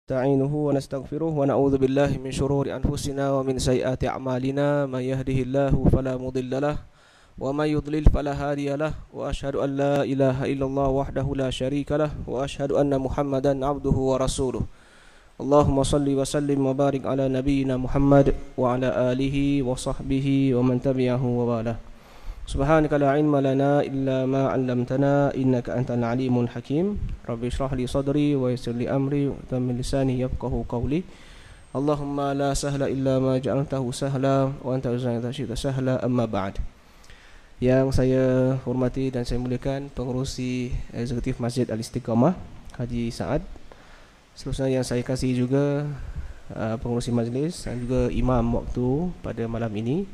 نستعينه ونستغفره ونعوذ بالله من شرور أنفسنا ومن سيئات أعمالنا من يهده الله فلا مضل له ومن يضلل فلا هادي له وأشهد أن لا إله إلا الله وحده لا شريك له وأشهد أن محمدا عبده ورسوله اللهم صل وسلم وبارك على نبينا محمد وعلى آله وصحبه ومن تبعه ووالاه سبحانك لا علم لنا إلا ما علمتنا إنك أنت العليم الحكيم رب اشرح لي صدري ويسر لي أمري وتمم لساني يفقهوا قولي اللهم لا سهل إلا ما جعلته سهلا وأنت إذا شئت سهلا أما بعد. Yang saya hormati dan saya muliakan pengerusi eksekutif Masjid Al-Istiqamah Haji Saad, seterusnya yang saya kasih juga pengerusi majlis dan juga imam waktu pada malam ini,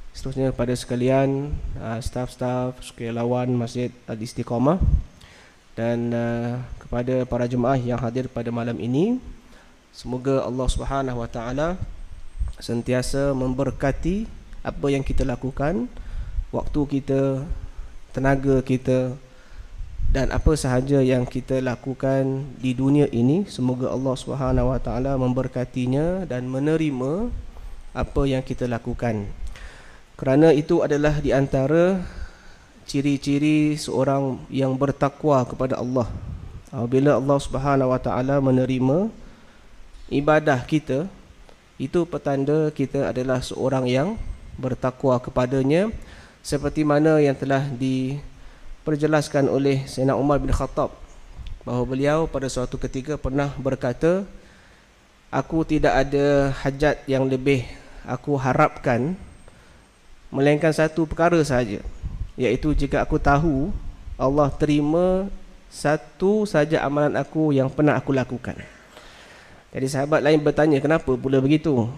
seterusnya kepada sekalian staf-staf sukarelawan Masjid Al-Istiqamah dan kepada para jemaah yang hadir pada malam ini. Semoga Allah Subhanahu Wa Taala sentiasa memberkati apa yang kita lakukan, waktu kita, tenaga kita dan apa sahaja yang kita lakukan di dunia ini. Semoga Allah Subhanahu Wa Taala memberkatinya dan menerima apa yang kita lakukan. Kerana itu adalah di antara ciri-ciri seorang yang bertakwa kepada Allah. Apabila Allah Subhanahu Wa Taala menerima ibadah kita, itu petanda kita adalah seorang yang bertakwa kepadanya, seperti mana yang telah diperjelaskan oleh Sayyidina Umar bin Khattab, bahawa beliau pada suatu ketika pernah berkata, aku tidak ada hajat yang lebih aku harapkan melainkan satu perkara sahaja, iaitu jika aku tahu Allah terima satu saja amalan aku yang pernah aku lakukan. Jadi sahabat lain bertanya, kenapa pula begitu?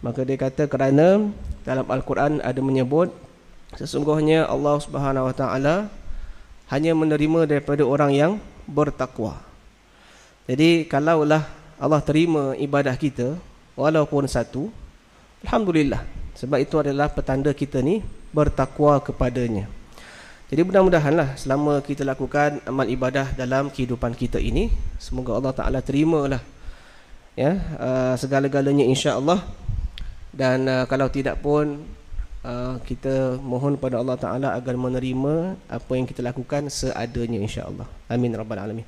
Maka dia kata, kerana dalam Al-Quran ada menyebut sesungguhnya Allah Subhanahu Wa Taala hanya menerima daripada orang yang bertakwa. Jadi kalaulah Allah terima ibadah kita walaupun satu, alhamdulillah, sebab itu adalah petanda kita ni bertakwa kepadanya. Jadi mudah-mudahanlah selama kita lakukan amal ibadah dalam kehidupan kita ini, semoga Allah Ta'ala terimalah ya, segala-galanya insya-Allah. Dan kalau tidak pun kita mohon pada Allah Ta'ala agar menerima apa yang kita lakukan seadanya insya-Allah. Amin Rabbal Alamin.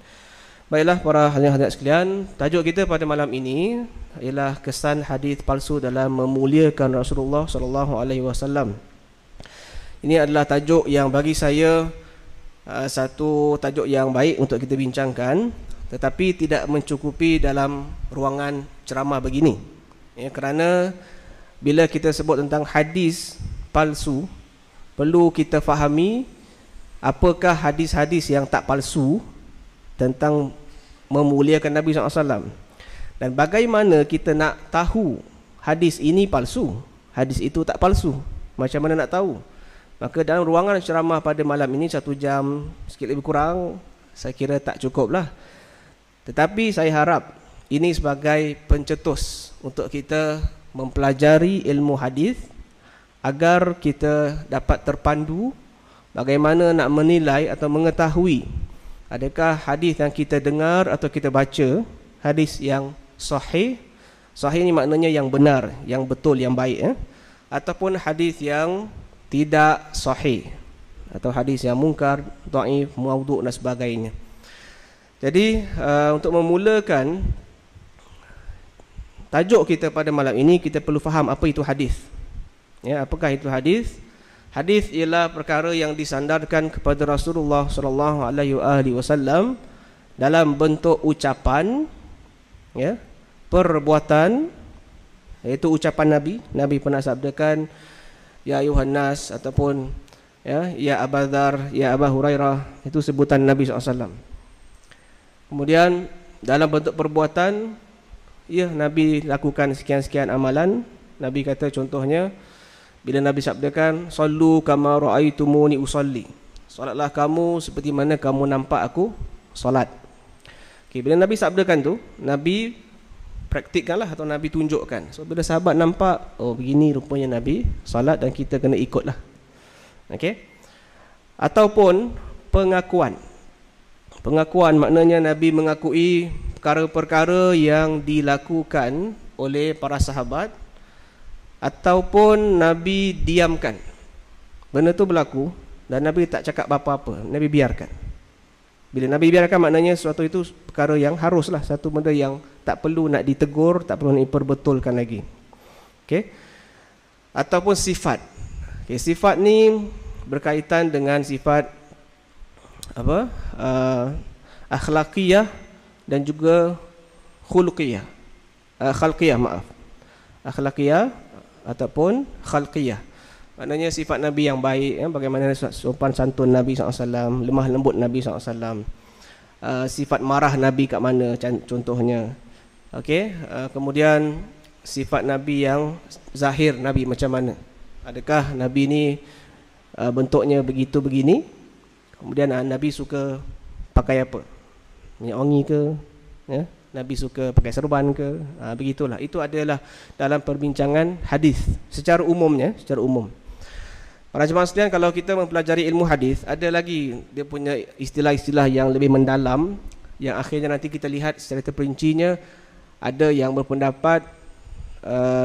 Baiklah para hadirin sekalian, tajuk kita pada malam ini ialah kesan hadis palsu dalam memuliakan Rasulullah sallallahu alaihi wasallam. Ini adalah tajuk yang bagi saya satu tajuk yang baik untuk kita bincangkan, tetapi tidak mencukupi dalam ruangan ceramah begini. Ya, kerana bila kita sebut tentang hadis palsu, perlu kita fahami apakah hadis-hadis yang tak palsu tentang memuliakan Nabi SAW, dan bagaimana kita nak tahu hadis ini palsu, hadis itu tak palsu. Macam mana nak tahu? Maka dalam ruangan ceramah pada malam ini 1 jam sikit lebih kurang, saya kira tak cukup lah. Tetapi saya harap ini sebagai pencetus untuk kita mempelajari ilmu hadis, agar kita dapat terpandu bagaimana nak menilai atau mengetahui adakah hadis yang kita dengar atau kita baca hadis yang sahih. Sahih ni maknanya yang benar, yang betul, yang baik, ataupun hadis yang tidak sahih, atau hadis yang munkar, dhaif, maudhu' dan sebagainya. Jadi untuk memulakan tajuk kita pada malam ini, kita perlu faham apa itu hadis. Ya, apakah itu hadis? Hadis ialah perkara yang disandarkan kepada Rasulullah sallallahu alaihi wasallam dalam bentuk ucapan, ya, perbuatan, iaitu ucapan Nabi. Nabi pernah sabdakan ya ayuhan nas, ataupun ya Abu Dzar, ya Abu Hurairah, itu sebutan Nabi SAW. Kemudian dalam bentuk perbuatan, ya, Nabi lakukan sekian-sekian amalan. Nabi kata contohnya, bila Nabi sabdakan sallu kama raaitumuni usalli, solatlah kamu seperti mana kamu nampak aku solat. Okey, bila Nabi sabdakan tu, Nabi praktikkanlah atau Nabi tunjukkan. So bila sahabat nampak, oh begini rupanya Nabi solat, dan kita kena ikutlah. Okey. Ataupun pengakuan. Pengakuan maknanya Nabi mengakui perkara-perkara yang dilakukan oleh para sahabat ataupun Nabi diamkan. Benda tu berlaku dan Nabi tak cakap apa-apa, Nabi biarkan. Bila Nabi biarkan maknanya sesuatu itu perkara yang haruslah, satu benda yang tak perlu nak ditegur, tak perlu nak diperbetulkan lagi. Okey. Ataupun sifat. Okey, sifat ni berkaitan dengan sifat apa? Akhlaqiyah dan juga khuluqiyah. Khalqiyah, maaf. Akhlaqiyah ataupun khalqiyah. Maknanya sifat Nabi yang baik, bagaimana sopan santun Nabi SAW, lemah lembut Nabi SAW, sifat marah Nabi kat mana contohnya. Okey, kemudian sifat Nabi yang zahir Nabi macam mana. Adakah Nabi ni bentuknya begitu begini, kemudian Nabi suka pakai apa, minyak wangi ke, ya? Nabi suka pakai serban ke, begitulah. Itu adalah dalam perbincangan hadis secara umumnya, secara umum. Para jemaah sekalian, kalau kita mempelajari ilmu hadis, ada lagi dia punya istilah-istilah yang lebih mendalam, yang akhirnya nanti kita lihat secara terperincinya. Ada yang berpendapat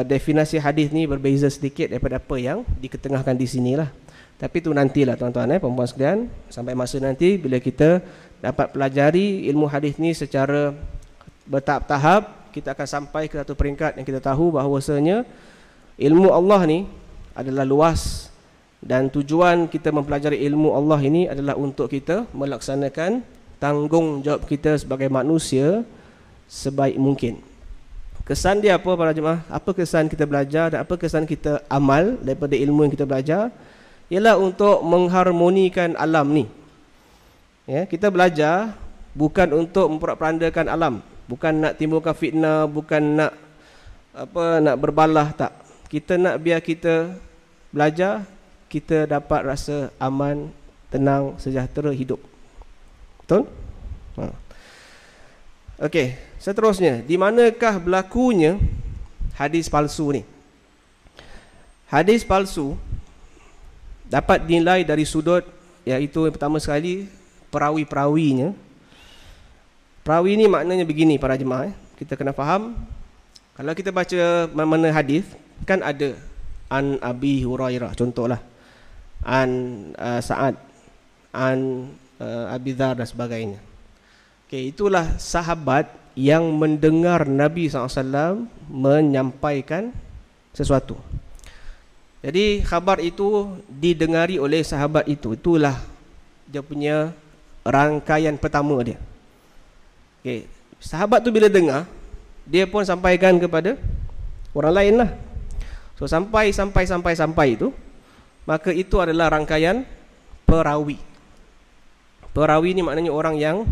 definisi hadis ni berbeza sedikit daripada apa yang diketengahkan di sinilah. Tapi tu nantilah tuan-tuan, perempuan sekalian, sampai masa nanti bila kita dapat pelajari ilmu hadis ni secara bertahap-tahap, kita akan sampai ke satu peringkat yang kita tahu bahawasanya ilmu Allah ni adalah luas, dan tujuan kita mempelajari ilmu Allah ini adalah untuk kita melaksanakan tanggungjawab kita sebagai manusia sebaik mungkin. Kesan dia apa para jemaah? Apa kesan kita belajar dan apa kesan kita amal daripada ilmu yang kita belajar? Ialah untuk mengharmonikan alam ni. Ya, kita belajar bukan untuk memperandakan alam, bukan nak timbulkan fitnah, bukan nak nak berbalah, tak. Kita nak biar kita belajar, kita dapat rasa aman, tenang, sejahtera hidup. Betul? Okey, seterusnya, di manakah berlakunya hadis palsu ni? Hadis palsu dapat dinilai dari sudut, iaitu yang pertama sekali perawi-perawinya. Perawi ni maknanya begini para jemaah, kita kena faham. Kalau kita baca mana hadis, kan ada an Abi Hurairah contohlah, an Sa'ad, an Abi Dzar dan sebagainya. Okey, itulah sahabat yang mendengar Nabi SAW menyampaikan sesuatu. Jadi khabar itu didengari oleh sahabat itu. Itulah dia punya rangkaian pertama dia. Okey, sahabat tu bila dengar, dia pun sampaikan kepada orang lain lah. So sampai itu, maka itu adalah rangkaian perawi. Perawi ni maknanya orang yang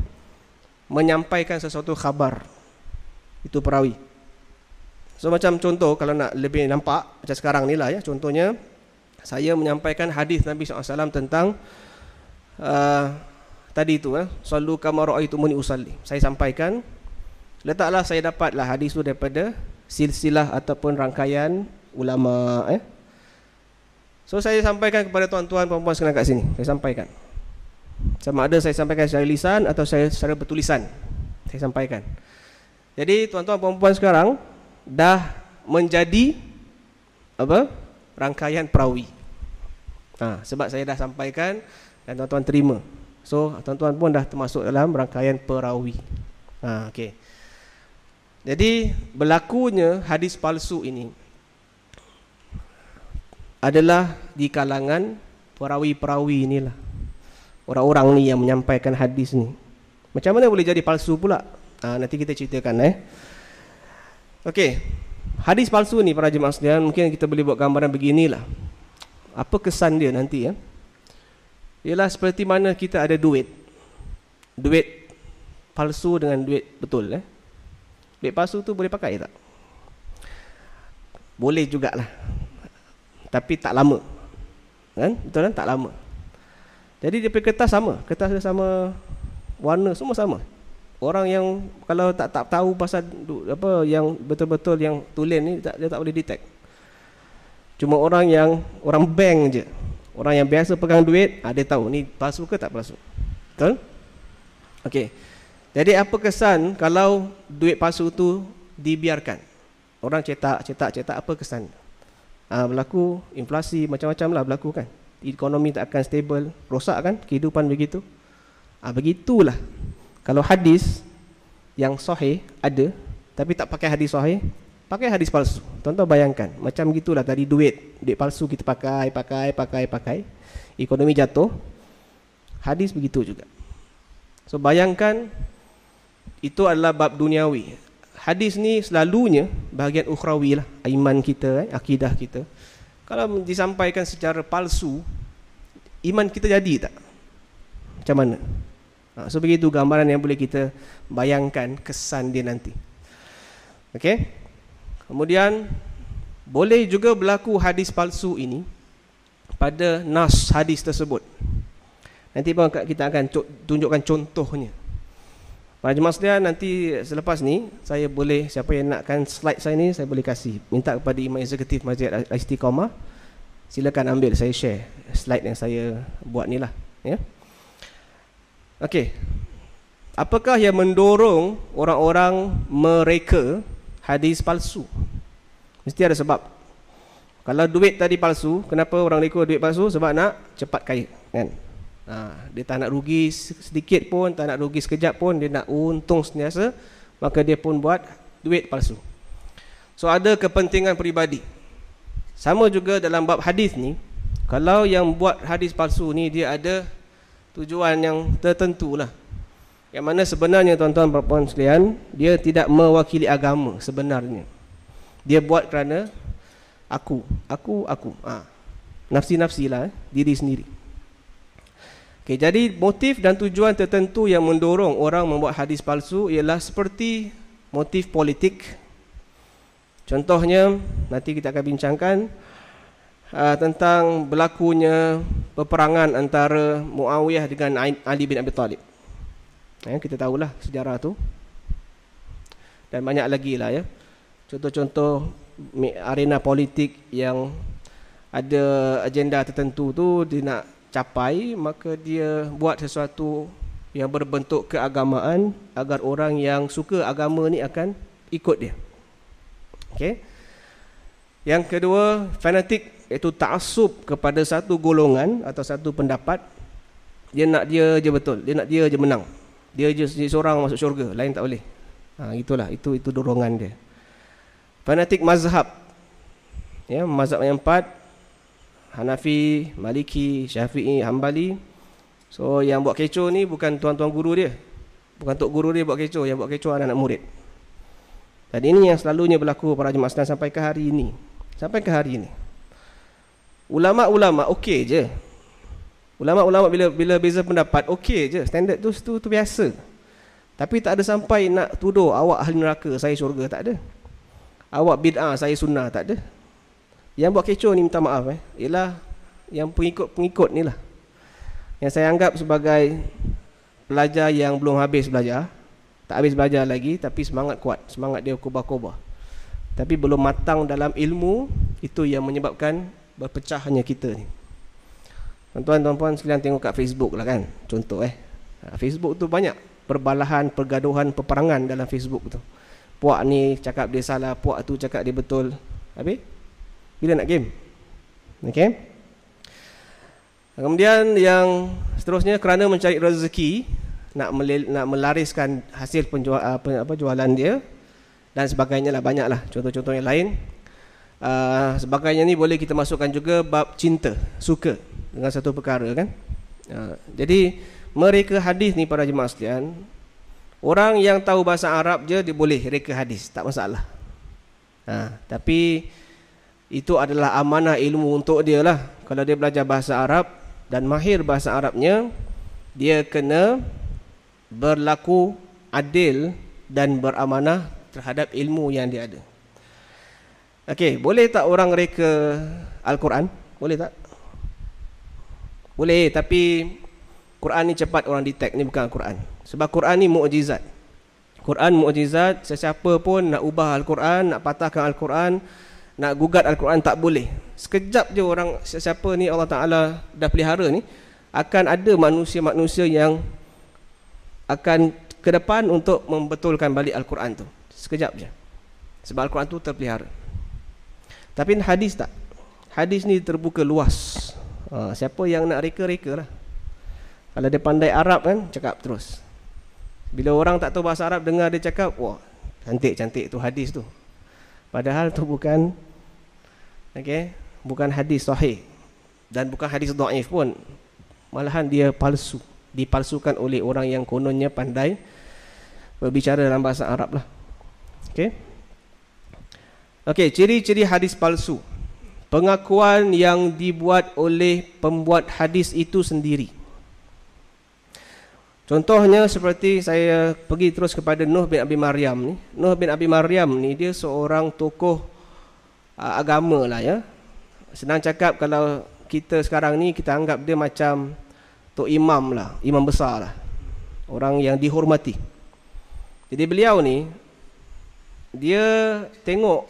menyampaikan sesuatu khabar. Itu perawi. So macam contoh, kalau nak lebih nampak macam sekarang ni lah ya, contohnya saya menyampaikan hadis Nabi SAW tentang tadi itu, sallu kama ra'aitumuni usalli. Saya sampaikan, letaklah saya dapatlah hadis itu daripada silsilah ataupun rangkaian ulama. So saya sampaikan kepada tuan-tuan perempuan sekalian kat sini. Saya sampaikan, sama ada saya sampaikan secara lisan atau saya secara bertulisan, saya sampaikan. Jadi tuan-tuan perempuan sekarang dah menjadi apa? Rangkaian perawi. Sebab saya dah sampaikan dan tuan-tuan terima. So tuan-tuan pun dah termasuk dalam rangkaian perawi. Okey. Jadi berlakunya hadis palsu ini adalah di kalangan perawi-perawi inilah. Orang-orang ni yang menyampaikan hadis ni. Macam mana boleh jadi palsu pula? Nanti kita ceritakan. Okey. Hadis palsu ni para jemaah sekalian, mungkin kita boleh buat gambaran beginilah. Apa kesan dia nanti ya? Ialah seperti mana kita ada duit. Duit palsu dengan duit betul. Duit palsu tu boleh pakai tak? Boleh jugalah. Tapi tak lama. Kan? Betul kan? Tak lama. Jadi dia punya kertas sama. Kertas dia sama, warna semua sama. Orang yang kalau tak tahu pasal apa yang betul-betul yang tulen ni, dia tak boleh detect. Cuma orang bank je, orang yang biasa pegang duit, dia tahu ni palsu ke tak palsu. Betul? Okey. Jadi apa kesan kalau duit palsu tu dibiarkan? Orang cetak, apa kesan? Berlaku inflasi macam-macam lah berlaku kan. Ekonomi tak akan stable, rosak kan kehidupan begitu. Begitulah. Kalau hadis yang sahih ada, tapi tak pakai hadis sahih, pakai hadis palsu. Tuan-tuan bayangkan, macam gitulah tadi duit palsu kita pakai. Ekonomi jatuh. Hadis begitu juga. So bayangkan, itu adalah bab duniawi. Hadis ni selalunya bahagian ukhrawi lah, iman kita, akidah kita. Kalau disampaikan secara palsu, iman kita jadi tak? Macam mana? So begitu gambaran yang boleh kita bayangkan kesan dia nanti. Okey. Kemudian boleh juga berlaku hadis palsu ini pada nas hadis tersebut. Nanti kita akan tunjukkan contohnya. Para jemaah sekalian, nanti selepas ni saya boleh, siapa yang nakkan slide saya ni, saya boleh kasih. Minta kepada Imam Eksekutif Masjid Al-Istiqamah, silakan ambil, saya share slide yang saya buat ni lah, ya. Okey. Apakah yang mendorong orang-orang mereka hadis palsu? Mesti ada sebab. Kalau duit tadi palsu, kenapa orang reka duit palsu? Sebab nak cepat kaya, kan? Dia tak nak rugi sedikit pun, tak nak rugi sekejap pun, dia nak untung sentiasa, maka dia pun buat duit palsu. So ada kepentingan peribadi. Sama juga dalam bab hadis ni, kalau yang buat hadis palsu ni dia ada tujuan yang tertentu lah, yang mana sebenarnya tuan-tuan dan puan sekalian, dia tidak mewakili agama sebenarnya. Dia buat kerana aku. Nafsi-nafsi lah, diri sendiri. Okay, jadi motif dan tujuan tertentu yang mendorong orang membuat hadis palsu ialah seperti motif politik. Contohnya, nanti kita akan bincangkan tentang berlakunya peperangan antara Muawiyah dengan Ali bin Abi Talib. Kita tahulah sejarah tu. Dan banyak lagi lah, ya. Contoh-contoh arena politik yang ada agenda tertentu tu dia nak capai, maka dia buat sesuatu yang berbentuk keagamaan agar orang yang suka agama ni akan ikut dia. Okey. Yang kedua, fanatik, iaitu ta'assub kepada satu golongan atau satu pendapat. Dia nak dia je betul, dia nak dia je menang. Dia je seorang masuk syurga, lain tak boleh. Itulah, itu dorongan dia. Fanatik mazhab. Ya, mazhab yang 4, Hanafi, Maliki, Syafi'i, Hambali. So yang buat kecoh ni bukan tuan-tuan guru dia, bukan tok guru dia buat kecoh, yang buat kecoh anak-anak murid. Dan ini yang selalunya berlaku para jemaah sekalian sampai ke hari ini. Sampai ke hari ini. Ulama-ulama okey je. Ulama-ulama bila beza pendapat okey je, standard tu biasa. Tapi tak ada sampai nak tuduh awak ahli neraka, saya syurga, tak ada. Awak bid'ah, saya sunnah, tak ada. Yang buat kecoh ni, minta maaf, ialah yang pengikut-pengikut ni lah, yang saya anggap sebagai pelajar yang belum habis belajar, tak habis belajar lagi, tapi semangat kuat, semangat dia kobar-kobar, tapi belum matang dalam ilmu. Itu yang menyebabkan berpecahnya kita ni. Tuan-tuan sekalian tengok kat Facebook lah kan, contoh Facebook tu banyak perbalahan, pergaduhan, peperangan dalam Facebook tu. Puak ni cakap dia salah, puak tu cakap dia betul. Habis bila nak game. Okey. Kemudian yang seterusnya, kerana mencari rezeki, nak melariskan hasil jualan dia dan sebagainya lah, banyaklah contoh-contoh yang lain. Sebagainya ni boleh kita masukkan juga bab cinta, suka dengan satu perkara kan. Jadi mereka hadis ni para jemaah sekalian, orang yang tahu bahasa Arab je dia boleh reka hadis, tak masalah. Tapi itu adalah amanah ilmu untuk dia lah. Kalau dia belajar bahasa Arab dan mahir bahasa Arabnya, dia kena berlaku adil dan beramanah terhadap ilmu yang dia ada. Okey, boleh tak orang reka Al-Quran? Boleh tak? Boleh, tapi Quran ni cepat orang detect ni bukan Al-Quran. Sebab Quran ni mukjizat. Quran mukjizat, sesiapa pun nak ubah Al-Quran, nak patahkan Al-Quran, nak gugat Al-Quran tak boleh. Sekejap je orang, siapa ni Allah Ta'ala dah pelihara ni, akan ada manusia-manusia yang akan ke depan untuk membetulkan balik Al-Quran tu. Sekejap je. Sebab Al-Quran tu terpelihara. Tapi hadis tak. Hadis ni terbuka luas. Siapa yang nak reka-reka lah. Kalau dia pandai Arab kan, cakap terus. Bila orang tak tahu bahasa Arab, dengar dia cakap, wah, cantik-cantik tu hadis tu. Padahal tu bukan, bukan hadis sahih. Dan bukan hadis dhaif pun. Malahan dia palsu. Dipalsukan oleh orang yang kononnya pandai berbicara dalam bahasa Arab lah. Ciri-ciri hadis palsu. Pengakuan yang dibuat oleh pembuat hadis itu sendiri. Contohnya seperti saya pergi terus kepada Nuh bin Abi Maryam ni. Nuh bin Abi Maryam ni dia seorang tokoh agama lah ya. Senang cakap, kalau kita sekarang ni kita anggap dia macam tok imam lah, imam besar lah. Orang yang dihormati. Jadi beliau ni, dia tengok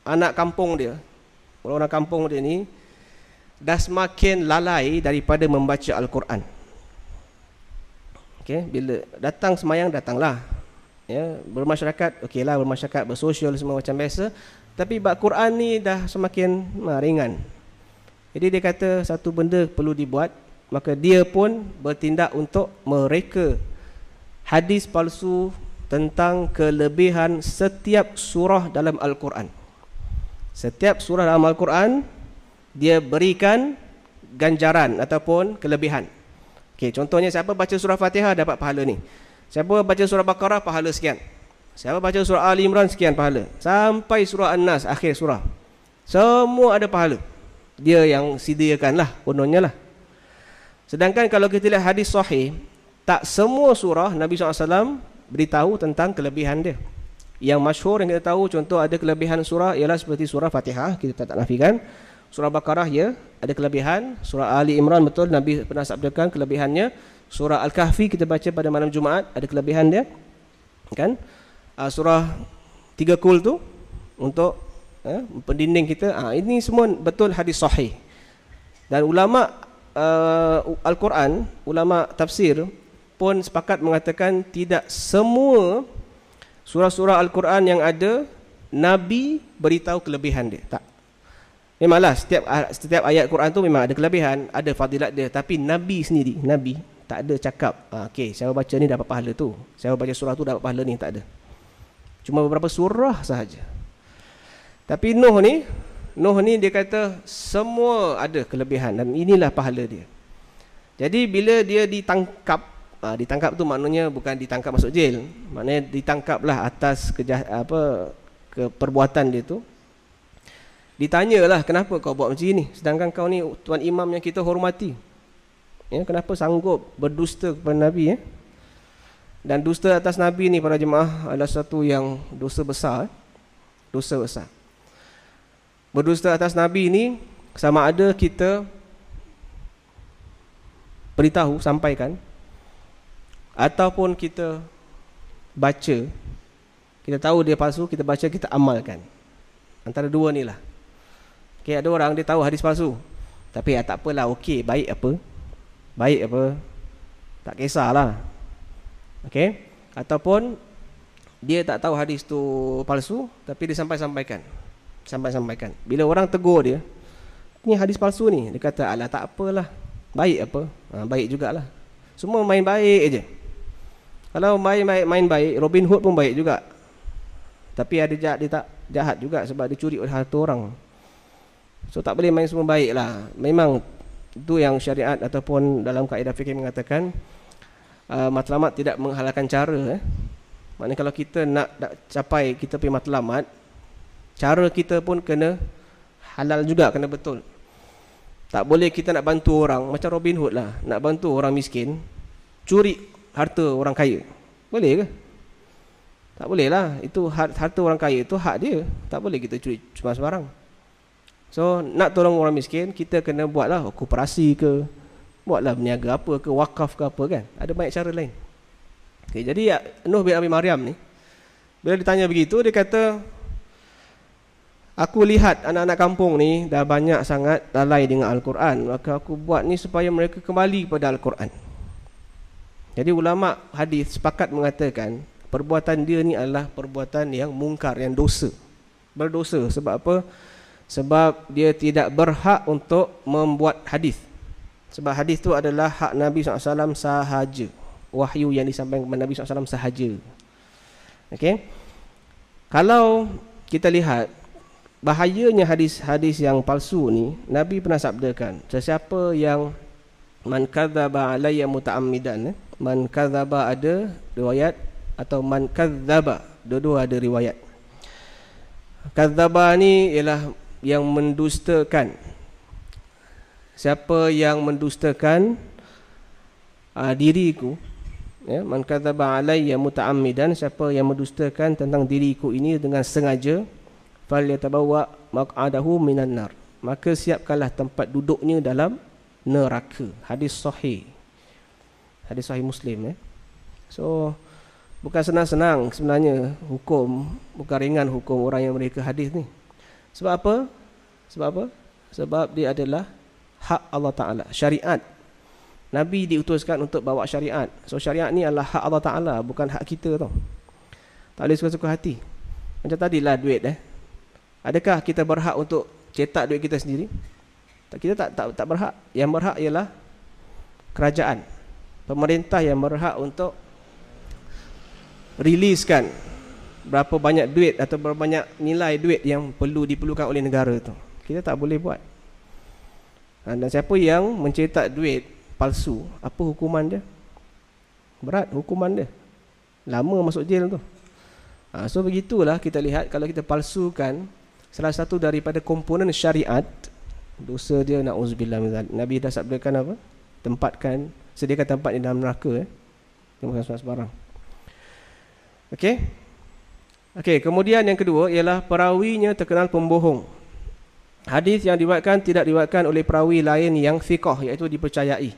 anak kampung dia, orang kampung dia ni dah semakin lalai daripada membaca Al-Quran. Bila datang semayang, datanglah ya, bermasyarakat, okeylah bermasyarakat, bersosial semua macam biasa. Tapi bab Quran ni dah semakin ringan. Jadi dia kata satu benda perlu dibuat. Maka dia pun bertindak untuk mereka hadis palsu tentang kelebihan setiap surah dalam Al-Quran. Setiap surah dalam Al-Quran dia berikan ganjaran ataupun kelebihan. Contohnya siapa baca surah Fatihah dapat pahala ni. Siapa baca surah Baqarah pahala sekian. Siapa baca surah Ali Imran sekian pahala. Sampai surah An-Nas akhir surah. Semua ada pahala. Dia yang sediakan lah, kononnya lah. Sedangkan kalau kita lihat hadis sahih, tak semua surah Nabi SAW beritahu tentang kelebihan dia. Yang masyhur yang kita tahu, contoh ada kelebihan surah ialah seperti surah Fatihah, kita tak nafikan. Surah Baqarah ya, ada kelebihan. Surah Ali Imran betul Nabi pernah sabdakan kelebihannya. Surah Al-Kahfi kita baca pada malam Jumaat, ada kelebihan dia. Kan? Surah 3 Kul tu untuk pendinding kita. Ini semua betul hadis sahih. Dan ulama Al-Quran, ulama tafsir pun sepakat mengatakan tidak semua surah-surah Al-Quran yang ada Nabi beritahu kelebihan dia. Tak. Memanglah setiap ayat Quran tu memang ada kelebihan, ada fadilat dia, tapi Nabi sendiri, Nabi tak ada cakap, saya baca ni dapat pahala tu, saya baca surah tu dapat pahala ni, tak ada. Cuma beberapa surah sahaja. Tapi Nuh ni dia kata semua ada kelebihan dan inilah pahala dia. Jadi bila dia ditangkap, ditangkap tu maknanya bukan ditangkap masuk jail, maknanya ditangkaplah atas perbuatan dia tu. Ditanyalah, kenapa kau buat macam ni? Sedangkan kau ni tuan imam yang kita hormati. Ya, kenapa sanggup berdusta kepada Nabi? Ya? Dan dusta atas Nabi ni para jemaah adalah satu yang dosa besar. Dosa besar. Berdusta atas Nabi ni sama ada kita beritahu, sampaikan, ataupun kita baca, kita tahu dia palsu, kita baca, kita amalkan. Antara dua ni lah. Ada orang dia tahu hadis palsu, tapi tak apalah, baik apa, tak kisahlah. Ataupun dia tak tahu hadis tu palsu, tapi dia sampaikan. Bila orang tegur dia, ni hadis palsu ni, dia kata alah tak apalah, baik apa, baik jugalah. Semua main baik aje. Kalau main baik, Robin Hood pun baik juga, tapi ada jahat, dia tak jahat juga sebab dia curi oleh harta orang. So tak boleh main semua baik lah. Memang itu yang syariat ataupun dalam kaedah fikih mengatakan matlamat tidak menghalalkan cara. Maknanya kalau kita nak capai kita punya matlamat, cara kita pun kena halal juga, kena betul. Tak boleh kita nak bantu orang macam Robin Hood lah, nak bantu orang miskin curi harta orang kaya. Boleh ke? Tak boleh lah. Itu harta orang kaya, itu hak dia. Tak boleh kita curi cuma sembarang. So nak tolong orang miskin, kita kena buatlah koperasi ke, buatlah berniaga apa ke, wakaf ke apa kan. Ada banyak cara lain. Jadi Nuh bin Abi Maryam ni, bila ditanya begitu, dia kata, aku lihat anak-anak kampung ni dah banyak sangat lalai dengan Al-Quran, maka aku buat ni supaya mereka kembali kepada Al-Quran. Jadi ulama hadis sepakat mengatakan perbuatan dia ni adalah perbuatan yang mungkar, yang dosa. Berdosa. Sebab apa? Sebab dia tidak berhak untuk membuat hadis. Sebab hadis tu adalah hak Nabi SAW sahaja. Wahyu yang disampaikan kepada Nabi SAW sahaja. Okey. Kalau kita lihat bahayanya hadis-hadis yang palsu ni, Nabi pernah sabdakan, sesiapa yang man kadzaba alayya muta'ammidan, man kadzaba ada riwayat atau man kadzaba, dua-dua ada riwayat. Kadzaba ni ialah yang mendustakan. Siapa yang mendustakan diriku, ya, man kadzaba alayya muta'ammidan, siapa yang mendustakan tentang diriku ini dengan sengaja, falyatabawwa maq'adahu minan nar, maka siapkanlah tempat duduknya dalam neraka. Hadis sahih. Hadis sahih Muslim, ya. So bukan senang-senang sebenarnya hukum, bukan ringan hukum orang yang mereka hadis ni. Sebab apa? Sebab apa? Sebab dia adalah hak Allah Ta'ala, syariat. Nabi diutuskan untuk bawa syariat. So syariat ni adalah hak Allah Ta'ala, bukan hak kita tau. Tak boleh suka-suka hati. Macam tadilah duit, adakah kita berhak untuk cetak duit kita sendiri? Kita tak berhak. Yang berhak ialah kerajaan, pemerintah yang berhak untuk riliskan berapa banyak duit atau berapa banyak nilai duit yang diperlukan oleh negara tu. Kita tak boleh buat. Dan siapa yang mencetak duit palsu, apa hukuman dia? Berat hukuman dia. Lama masuk jail tu. So begitulah kita lihat, kalau kita palsukan salah satu daripada komponen syariat, dosa dia, na'udzubillah min dzalik. Nabi dah sabdakan apa? Sediakan tempat di dalam neraka, bukan sebarang. Okey, kemudian yang kedua ialah perawinya terkenal pembohong. Hadis yang diriwayatkan tidak diriwayatkan oleh perawi lain yang thiqah, iaitu dipercayai.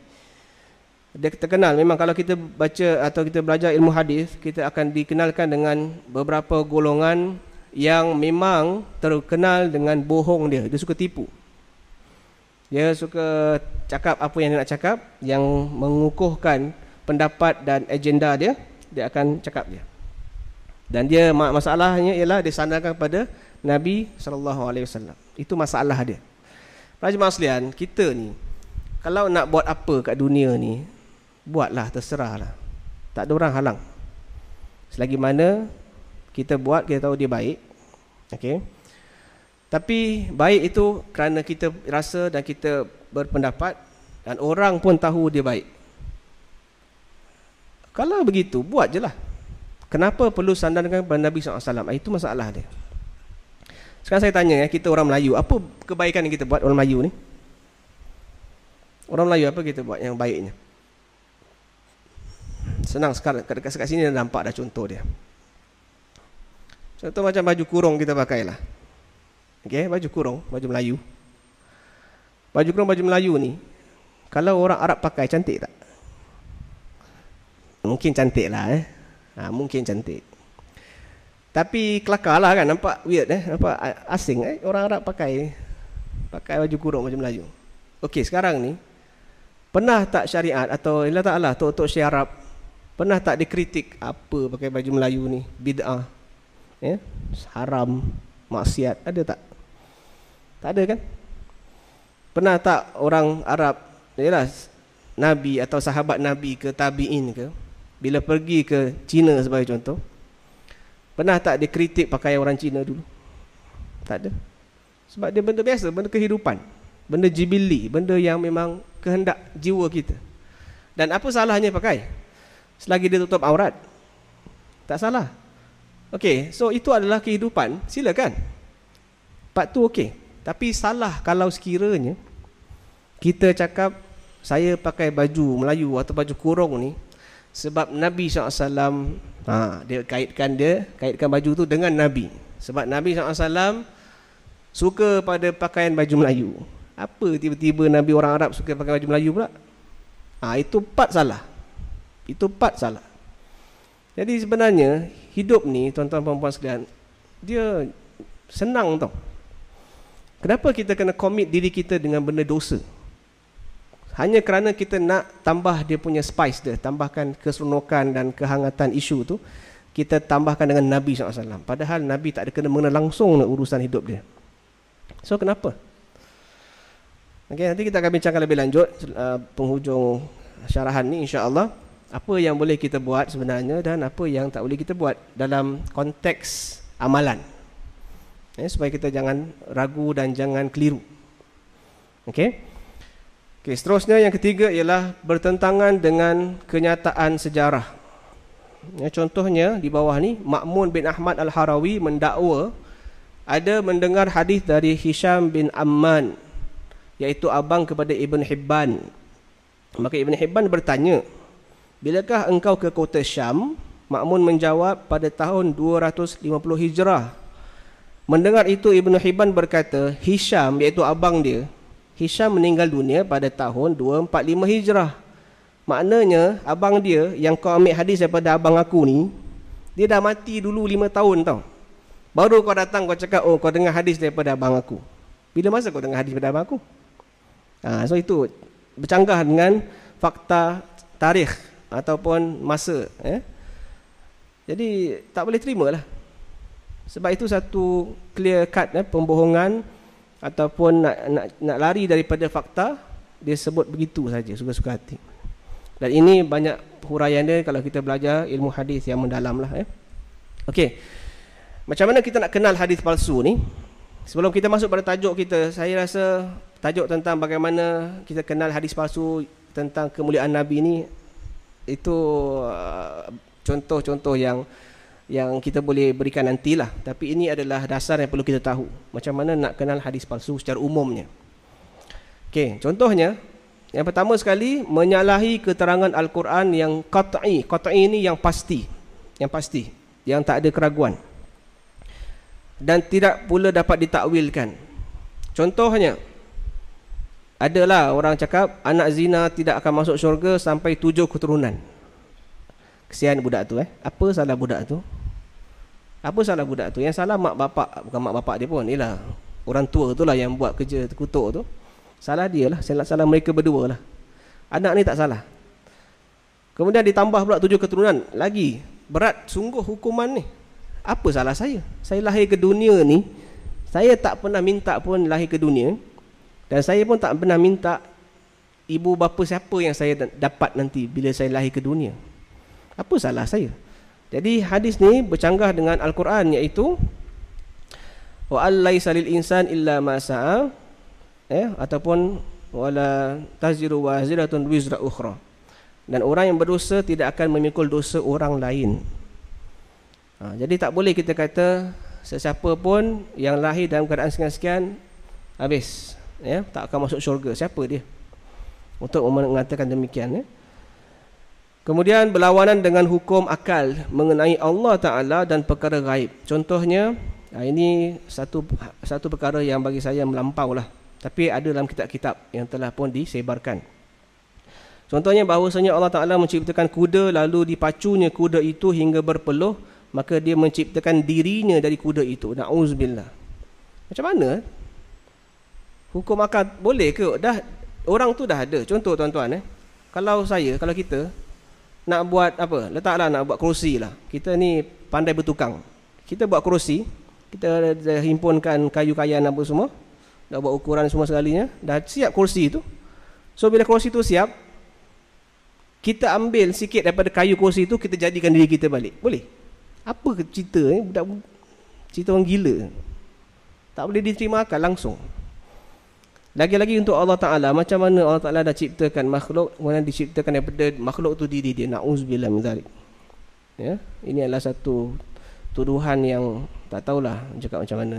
Dia terkenal. Memang kalau kita baca atau kita belajar ilmu hadis, kita akan dikenalkan dengan beberapa golongan yang memang terkenal dengan bohong dia. Dia suka tipu. Dia suka cakap apa yang dia nak cakap, yang mengukuhkan pendapat dan agenda dia, dia akan cakap dia. Dan dia masalahnya ialah disandarkan pada Nabi SAW. Itu masalah dia. Para jemaah sekalian, kita ni kalau nak buat apa kat dunia ni, buatlah, terserahlah. Tak ada orang halang. Selagi mana kita buat, kita tahu dia baik. Okey. Tapi baik itu kerana kita rasa dan kita berpendapat dan orang pun tahu dia baik. Kalau begitu, buat je lah. Kenapa perlu sandarkan kepada Nabi SAW? Itu masalah dia. Sekarang saya tanya, kita orang Melayu, apa kebaikan yang kita buat orang Melayu ni? Orang Melayu apa kita buat yang baiknya? Senang sekarang, dekat sini dah nampak dah contoh dia. Contoh macam baju kurung kita pakailah. Okey, baju kurung, baju Melayu. Baju kurung, baju Melayu ni, kalau orang Arab pakai, cantik tak? Mungkin cantik lah, mungkin cantik. Tapi kelakar lah kan, nampak weird, nampak asing, orang Arab pakai baju kurung, baju Melayu. Okey, sekarang ni, pernah tak syariat atau Allah Ta'ala, Tok Syekh Arab, pernah tak dikritik apa pakai baju Melayu ni, bid'ah, haram, maksiat, ada tak? Tak ada kan? Pernah tak orang Arab, yalah, Nabi atau sahabat Nabi ke tabi'in ke, bila pergi ke China sebagai contoh, pernah tak dikritik pakai orang Cina dulu? Tak ada. Sebab dia benda biasa, benda kehidupan, benda jibili, benda yang memang kehendak jiwa kita. Dan apa salahnya pakai? Selagi dia tutup aurat, tak salah. Okey, so itu adalah kehidupan, silakan. Part tu okey. Tapi salah kalau sekiranya kita cakap saya pakai baju Melayu atau baju kurung ni sebab Nabi SAW, dia kaitkan baju tu dengan Nabi. Sebab Nabi SAW suka pada pakaian baju Melayu. Apa tiba-tiba Nabi orang Arab suka pakai baju Melayu pula? Itu part salah. Itu part salah. Jadi sebenarnya hidup ni, tuan-tuan puan-puan sekalian, dia senang tau. Kenapa kita kena komit diri kita dengan benda dosa? Hanya kerana kita nak tambah dia punya spice dia, tambahkan keseronokan dan kehangatan isu tu, kita tambahkan dengan Nabi SAW. Padahal Nabi tak ada kena-mengena langsung dengan urusan hidup dia. So kenapa? Okay, nanti kita akan bincangkan lebih lanjut penghujung syarahan ni insya-Allah, apa yang boleh kita buat sebenarnya dan apa yang tak boleh kita buat dalam konteks amalan. Supaya kita jangan ragu dan jangan keliru. Okey. Okey, seterusnya yang ketiga ialah bertentangan dengan kenyataan sejarah. Contohnya di bawah ni, Ma'mun bin Ahmad Al-Harawi mendakwa ada mendengar hadis dari Hisham bin Amman, iaitu abang kepada Ibn Hibban. Maka Ibn Hibban bertanya, bilakah engkau ke kota Syam? Ma'mun menjawab, pada tahun 250 Hijrah. Mendengar itu Ibn Hibban berkata, Hisham, iaitu abang dia, Hisham meninggal dunia pada tahun 245 Hijrah. Maknanya abang dia yang kau ambil hadis daripada abang aku ni, dia dah mati dulu 5 tahun tau. Baru kau datang kau cakap, oh kau dengar hadis daripada abang aku. Bila masa kau dengar hadis daripada abang aku? So itu bercanggah dengan fakta tarikh ataupun masa. Jadi tak boleh terima lah. Sebab itu satu clear cut pembohongan ataupun nak lari daripada fakta, dia sebut begitu saja suka-suka hati. Dan ini banyak huraian dia kalau kita belajar ilmu hadis yang mendalam lah. Okey, macam mana kita nak kenal hadis palsu ni? Sebelum kita masuk pada tajuk kita, saya rasa tajuk tentang bagaimana kita kenal hadis palsu tentang kemuliaan Nabi ni, itu contoh-contoh yang kita boleh berikan nantilah. Tapi ini adalah dasar yang perlu kita tahu, macam mana nak kenal hadis palsu secara umumnya. Okey, contohnya, yang pertama sekali, menyalahi keterangan Al-Quran yang qat'i. Qat'i ini yang pasti, yang tak ada keraguan dan tidak pula dapat ditakwilkan. Contohnya, adalah orang cakap anak zina tidak akan masuk syurga sampai 7 keturunan. Kesian budak tu. Apa salah budak tu? Yang salah mak bapak, bukan mak bapak dia pun. Ialah orang tua tu lah yang buat kerja terkutuk tu. Salah dia lah, salah mereka berdua lah. Anak ni tak salah. Kemudian ditambah pula 7 keturunan. Lagi berat sungguh hukuman ni. Apa salah saya? Saya lahir ke dunia ni, saya tak pernah minta pun lahir ke dunia. Dan saya pun tak pernah minta ibu bapa siapa yang saya dapat nanti bila saya lahir ke dunia. Apa salah saya? Jadi hadis ni bercanggah dengan Al-Quran, iaitu wa allaisa lil insan illa ma sa'a, ataupun wala taziru waziratun wizra ukhra. Dan orang yang berdosa tidak akan memikul dosa orang lain. Jadi tak boleh kita kata sesiapa pun yang lahir dalam keadaan sekian-sekian habis, tak akan masuk syurga. Siapa dia untuk mengatakan demikian? Kemudian berlawanan dengan hukum akal mengenai Allah Ta'ala dan perkara gaib. Contohnya, ini satu perkara yang bagi saya melampau lah, tapi ada dalam kitab-kitab yang telah pun disebarkan. Contohnya bahawasanya Allah Ta'ala menciptakan kuda, lalu dipacunya kuda itu hingga berpeluh, maka dia menciptakan dirinya dari kuda itu. Na'uzubillah. Macam mana? Hukum akal boleh ke? Orang tu dah ada. Contoh tuan-tuan, kalau kita nak buat apa? Letaklah nak buat kerusi lah. Kita ni pandai bertukang. Kita buat kerusi, kita himpunkan kayu-kayan apa semua, dah buat ukuran semua sekalinya, dah siap kerusi tu. So bila kerusi tu siap, kita ambil sikit daripada kayu kerusi tu, kita jadikan diri kita balik. Boleh? Apa cerita ni? Budak cerita orang gila. Tak boleh diterima akal langsung. Lagi-lagi untuk Allah Ta'ala, macam mana Allah Ta'ala dah ciptakan makhluk, kemudian diciptakan daripada makhluk tu diri dia. Na'uzubillah min dzalik. Ini adalah satu tuduhan yang tak tahulah cakap macam mana.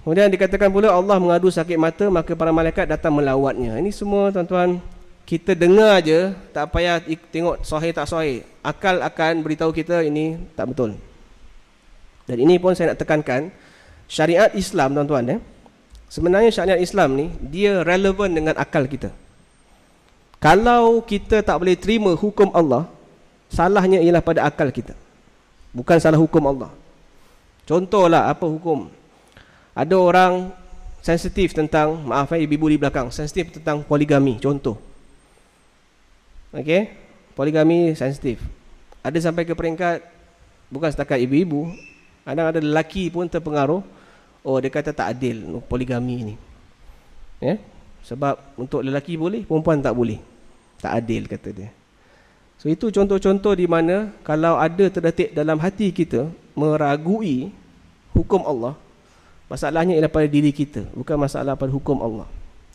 Kemudian dikatakan pula Allah mengadu sakit mata, maka para malaikat datang melawatnya. Ini semua tuan-tuan, kita dengar aja, tak payah tengok sahih tak sahih. Akal akan beritahu kita ini tak betul. Dan ini pun saya nak tekankan, syariat Islam tuan-tuan, sebenarnya syariat Islam ni, dia relevan dengan akal kita. Kalau kita tak boleh terima hukum Allah, salahnya ialah pada akal kita, bukan salah hukum Allah. Contohlah apa hukum. Ada orang sensitif tentang, maaf ibu-ibu di belakang, sensitif tentang poligami, contoh. Okey, poligami sensitif. Ada sampai ke peringkat bukan setakat ibu-ibu, kadang ada lelaki pun terpengaruh. Oh, dia kata tak adil poligami ni. Ya? Sebab untuk lelaki boleh, perempuan tak boleh. Tak adil kata dia. So itu contoh-contoh di mana kalau ada terdetik dalam hati kita meragui hukum Allah, masalahnya ialah pada diri kita, bukan masalah pada hukum Allah.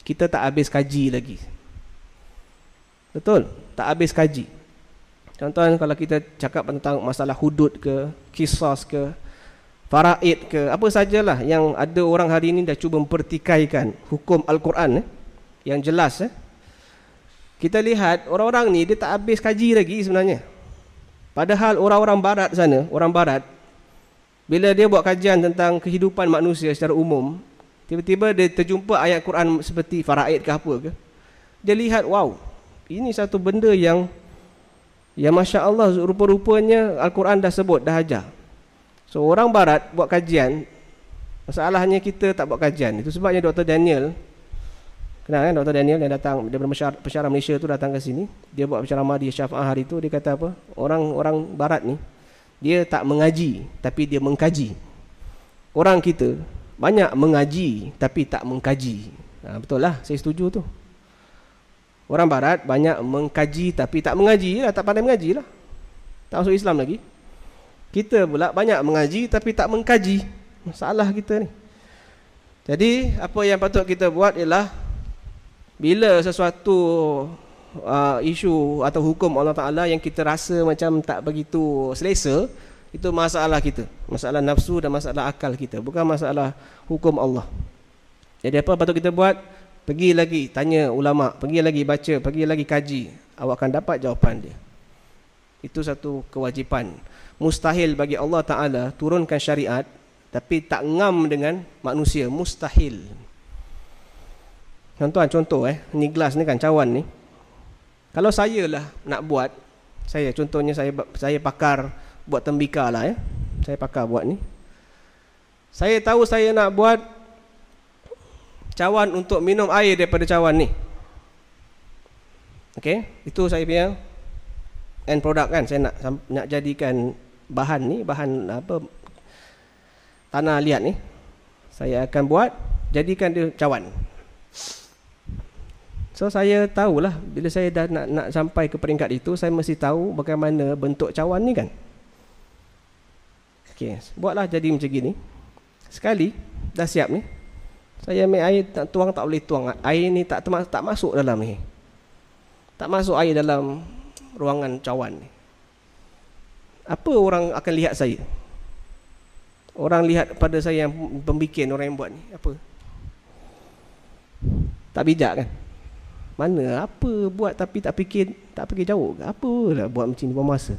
Kita tak habis kaji lagi. Betul? Tak habis kaji. Contohnya kalau kita cakap tentang masalah hudud ke, kisas ke, faraid ke, apa sajalah yang ada orang hari ini dah cuba mempertikaikan hukum Al-Quran yang jelas. Kita lihat orang-orang ni dia tak habis kaji lagi sebenarnya. Padahal orang-orang barat sana, orang barat, bila dia buat kajian tentang kehidupan manusia secara umum, tiba-tiba dia terjumpa ayat Quran seperti faraid ke apa ke, dia lihat, wow, ini satu benda yang Masya Allah, rupa-rupanya Al-Quran dah sebut, dah ajar. So orang barat buat kajian, masalahnya kita tak buat kajian. Itu sebabnya Dr. Daniel, kenal kan Dr. Daniel yang datang daripada pensyarah Malaysia tu, datang ke sini. Dia buat penceramah di Syafa'ah hari tu. Dia kata apa? Orang barat ni, dia tak mengaji tapi dia mengkaji. Orang kita banyak mengaji tapi tak mengkaji. Betul lah, saya setuju tu. Orang barat banyak mengkaji tapi tak mengaji lah, tak pandai mengaji lah, tak masuk Islam lagi. Kita pula banyak mengaji tapi tak mengkaji. Masalah kita ni. Jadi apa yang patut kita buat ialah, bila sesuatu isu atau hukum Allah Ta'ala yang kita rasa macam tak begitu selesa, itu masalah kita, masalah nafsu dan masalah akal kita, bukan masalah hukum Allah. Jadi apa patut kita buat? Pergi lagi tanya ulama', pergi lagi baca, pergi lagi kaji, awak akan dapat jawapan dia. Itu satu kewajipan. Mustahil bagi Allah Ta'ala turunkan syariat tapi tak ngam dengan manusia, mustahil. Contoh ni gelas ni kan, cawan ni, kalau saya lah nak buat, contohnya saya pakar buat tembika lah ya, saya pakar buat ni, saya tahu saya nak buat cawan untuk minum air daripada cawan ni. Okey, itu saya punya end product kan. Saya nak jadikan bahan ni, bahan apa, tanah liat ni, saya akan buat, jadikan dia cawan. So saya tahulah, bila saya dah nak sampai ke peringkat itu, saya mesti tahu bagaimana bentuk cawan ni kan. Okey, buatlah jadi macam gini. Sekali dah siap ni, saya ambil air, tuang tak boleh tuang. Air ni tak masuk dalam ni. Tak masuk air dalam ruangan cawan ni. Apa orang akan lihat saya? Orang lihat pada saya yang pembikin, orang yang buat ni, apa? Tak bijak kan? Mana apa buat tapi tak fikir jauh. Apa lah buat macam ni, buang masa.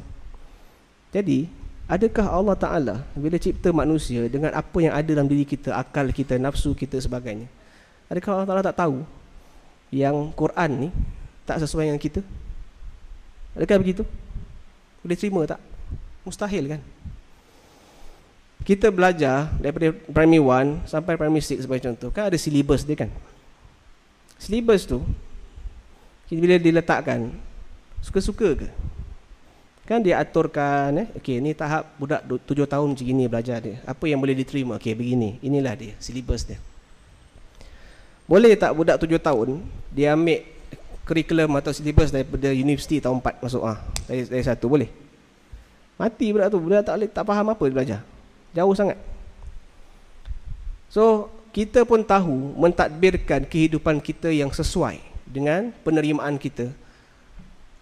Jadi, adakah Allah Ta'ala bila cipta manusia dengan apa yang ada dalam diri kita, akal kita, nafsu kita sebagainya, adakah Allah Ta'ala tak tahu yang Quran ni tak sesuai dengan kita? Adakah begitu? Boleh terima tak? Mustahil kan? Kita belajar daripada primary 1 sampai primary 6 sebagai contoh, kan ada silibus dia kan. Silibus tu bila diletakkan, suka-suka ke? Kan dia aturkan, okey, ni tahap budak 7 tahun macam gini belajar dia. Apa yang boleh diterima? Okey, begini. Inilah dia, silibus dia. Boleh tak budak 7 tahun dia ambil kurikulum atau silibus daripada universiti tahun 4 masuk dari 1, boleh? Mati budak tu, budak tak faham apa dia belajar. Jauh sangat. So, kita pun tahu mentadbirkan kehidupan kita yang sesuai dengan penerimaan kita.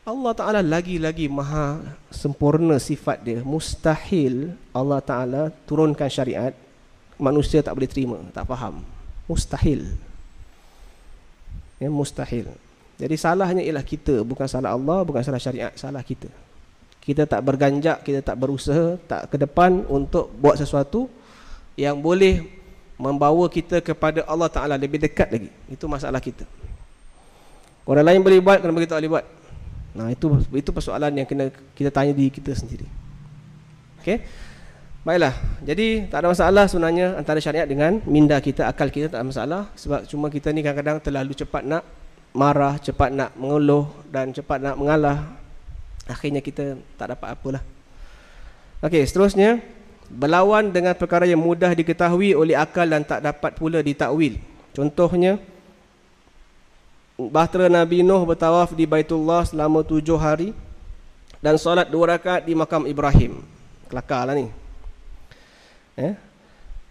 Allah Ta'ala lagi-lagi maha sempurna sifat dia. Mustahil Allah Ta'ala turunkan syariat manusia tak boleh terima, tak faham. Mustahil. Ya, mustahil. Jadi salahnya ialah kita, bukan salah Allah, bukan salah syariat, salah kita. Kita tak berganjak, kita tak berusaha, tak ke depan untuk buat sesuatu yang boleh membawa kita kepada Allah Ta'ala lebih dekat lagi. Itu masalah kita. Orang lain boleh buat, kenapa kita tak boleh buat? Nah, itu persoalan yang kena kita tanya diri kita sendiri. Okey. Baiklah, jadi tak ada masalah sebenarnya antara syariat dengan minda kita, akal kita tak ada masalah. Sebab cuma kita ni kadang-kadang terlalu cepat nak marah, cepat nak mengeluh dan cepat nak mengalah. Akhirnya kita tak dapat apalah. Okey, seterusnya, berlawan dengan perkara yang mudah diketahui oleh akal dan tak dapat pula ditakwil. Contohnya, bahtera Nabi Nuh bertawaf di Baitullah selama 7 hari dan solat 2 rakaat di makam Ibrahim. Kelakarlah ni.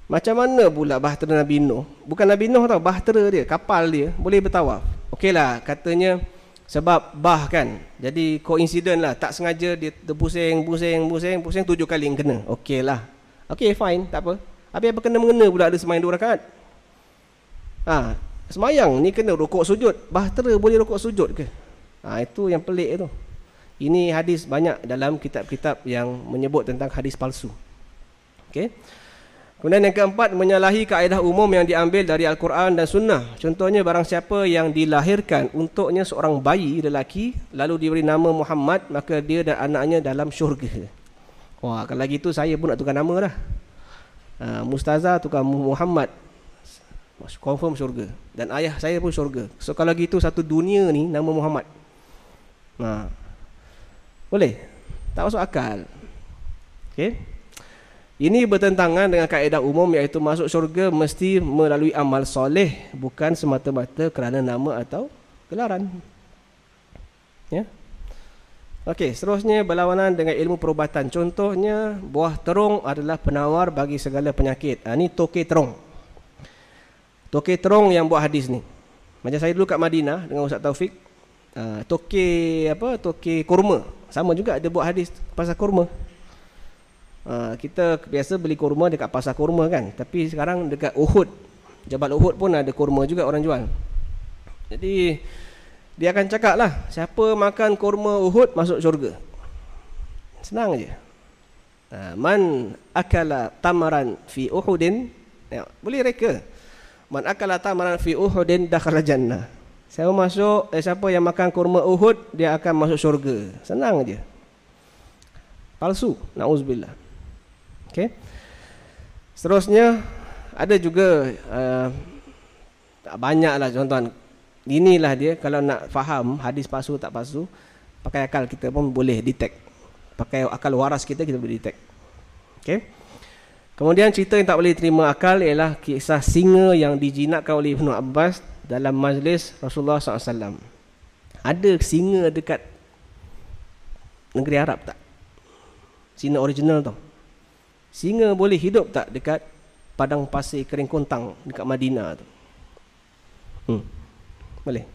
Macam mana pula bahtera Nabi Nuh? Bukan Nabi Nuh tau, bahtera dia, kapal dia boleh bertawaf. Okeylah, katanya sebab bah kan. Jadi koinsiden lah, tak sengaja dia terpusing 7 kali yang kena. Okeylah. Okey, fine, tak apa. Habis apa kena-mengena pula ada semayang 2 rakaat? Semayang ni kena rukuk sujud. Bahtera boleh rukuk sujud ke? Itu yang pelik tu. Ini hadis banyak dalam kitab-kitab yang menyebut tentang hadis palsu. Okay. Kemudian yang keempat, menyalahi kaedah umum yang diambil dari Al-Quran dan Sunnah. Contohnya, barang siapa yang dilahirkan untuknya seorang bayi lelaki lalu diberi nama Muhammad, maka dia dan anaknya dalam syurga. Wah, kalau gitu saya pun nak tukar nama dah. Mustazah tukar Muhammad, confirm syurga. Dan ayah saya pun syurga. So kalau gitu satu dunia ni nama Muhammad. Boleh? Tak masuk akal. Okay. Ini bertentangan dengan kaedah umum, iaitu masuk syurga mesti melalui amal soleh, bukan semata-mata kerana nama atau gelaran. Ya. Okey, seterusnya berlawanan dengan ilmu perubatan. Contohnya, buah terung adalah penawar bagi segala penyakit. Ini tokek terung. Tokek terung yang buat hadis ni. Macam saya dulu kat Madinah dengan Ustaz Taufik, tokek kurma. Sama juga ada buat hadis pasal kurma. Kita biasa beli kurma dekat pasar kurma kan, tapi sekarang dekat Uhud, Jabal Uhud pun ada kurma juga orang jual. Jadi dia akan cakap lah, siapa makan kurma Uhud masuk syurga. Senang je. Man akala tamaran fi Uhudin, boleh reka. Man akala tamaran fi Uhudin dakhala jannah. Siapa yang makan kurma Uhud, dia akan masuk syurga. Senang je. Palsu, na'uzubillah. Okay. Seterusnya, ada juga banyaklah contohan. Inilah dia, kalau nak faham hadis palsu tak palsu, pakai akal kita pun boleh detect. Pakai akal waras kita boleh detect. Okay. Kemudian cerita yang tak boleh terima akal ialah kisah singa yang dijinakkan oleh Ibnu Abbas dalam majlis Rasulullah SAW. Ada singa dekat negeri Arab tak? Singa original tau. Singa boleh hidup tak dekat padang pasir kering kontang dekat Madinah tu? Boleh.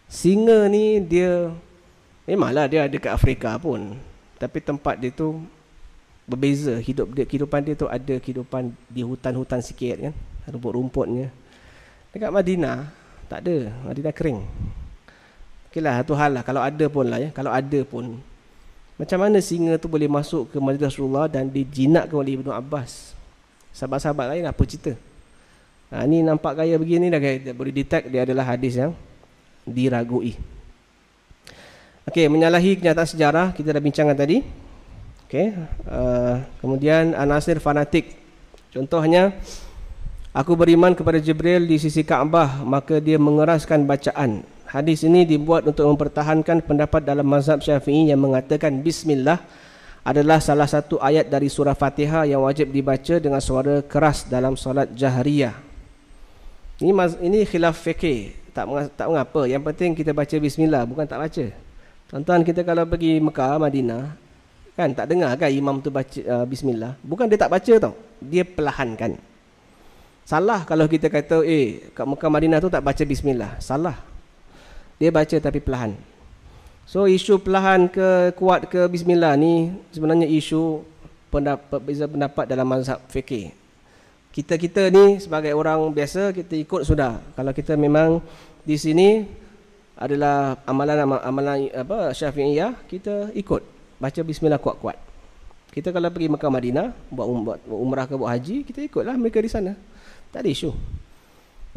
Singa ni dia memanglah dia ada dekat Afrika pun, tapi tempat dia tu berbeza. Kehidupan dia tu ada kehidupan di hutan-hutan sikit kan, rumput-rumputnya. Dekat Madinah tak ada, Madinah kering. Okeylah, satu hal lah, kalau ada pun lah ya, kalau ada pun, macam mana singa tu boleh masuk ke majlis Rasulullah dan dijinakkan oleh Ibnu Abbas? Sahabat-sahabat lain apa cerita? Ni nampak gaya begini dah, boleh detect dia adalah hadis yang diragui. Okey, menyalahi kenyataan sejarah kita dah bincangkan tadi. Okey, kemudian anasir fanatik. Contohnya, aku beriman kepada Jibril di sisi Kaabah, maka dia mengeraskan bacaan. Hadis ini dibuat untuk mempertahankan pendapat dalam mazhab Syafi'i yang mengatakan Bismillah adalah salah satu ayat dari surah Fatihah yang wajib dibaca dengan suara keras dalam solat jahriyah. Ini khilaf fikih, tak mengapa. Yang penting kita baca Bismillah, bukan tak baca. Tuan-tuan, kita kalau pergi Mekah, Madinah, kan tak dengar kan imam tu baca Bismillah? Bukan dia tak baca tau, dia perlahankan. Salah kalau kita kata kat Mekah, Madinah tu tak baca Bismillah. Salah. Dia baca tapi perlahan. So isu perlahan ke kuat ke Bismillah ni sebenarnya isu beza pendapat dalam mazhab fikih. Kita ni sebagai orang biasa, kita ikut sudah. Kalau kita memang di sini adalah amalan Syafi'iyah, kita ikut baca Bismillah kuat-kuat. Kita kalau pergi Mekah, Madinah buat umrah ke buat haji, kita ikutlah mereka di sana. Tak ada isu.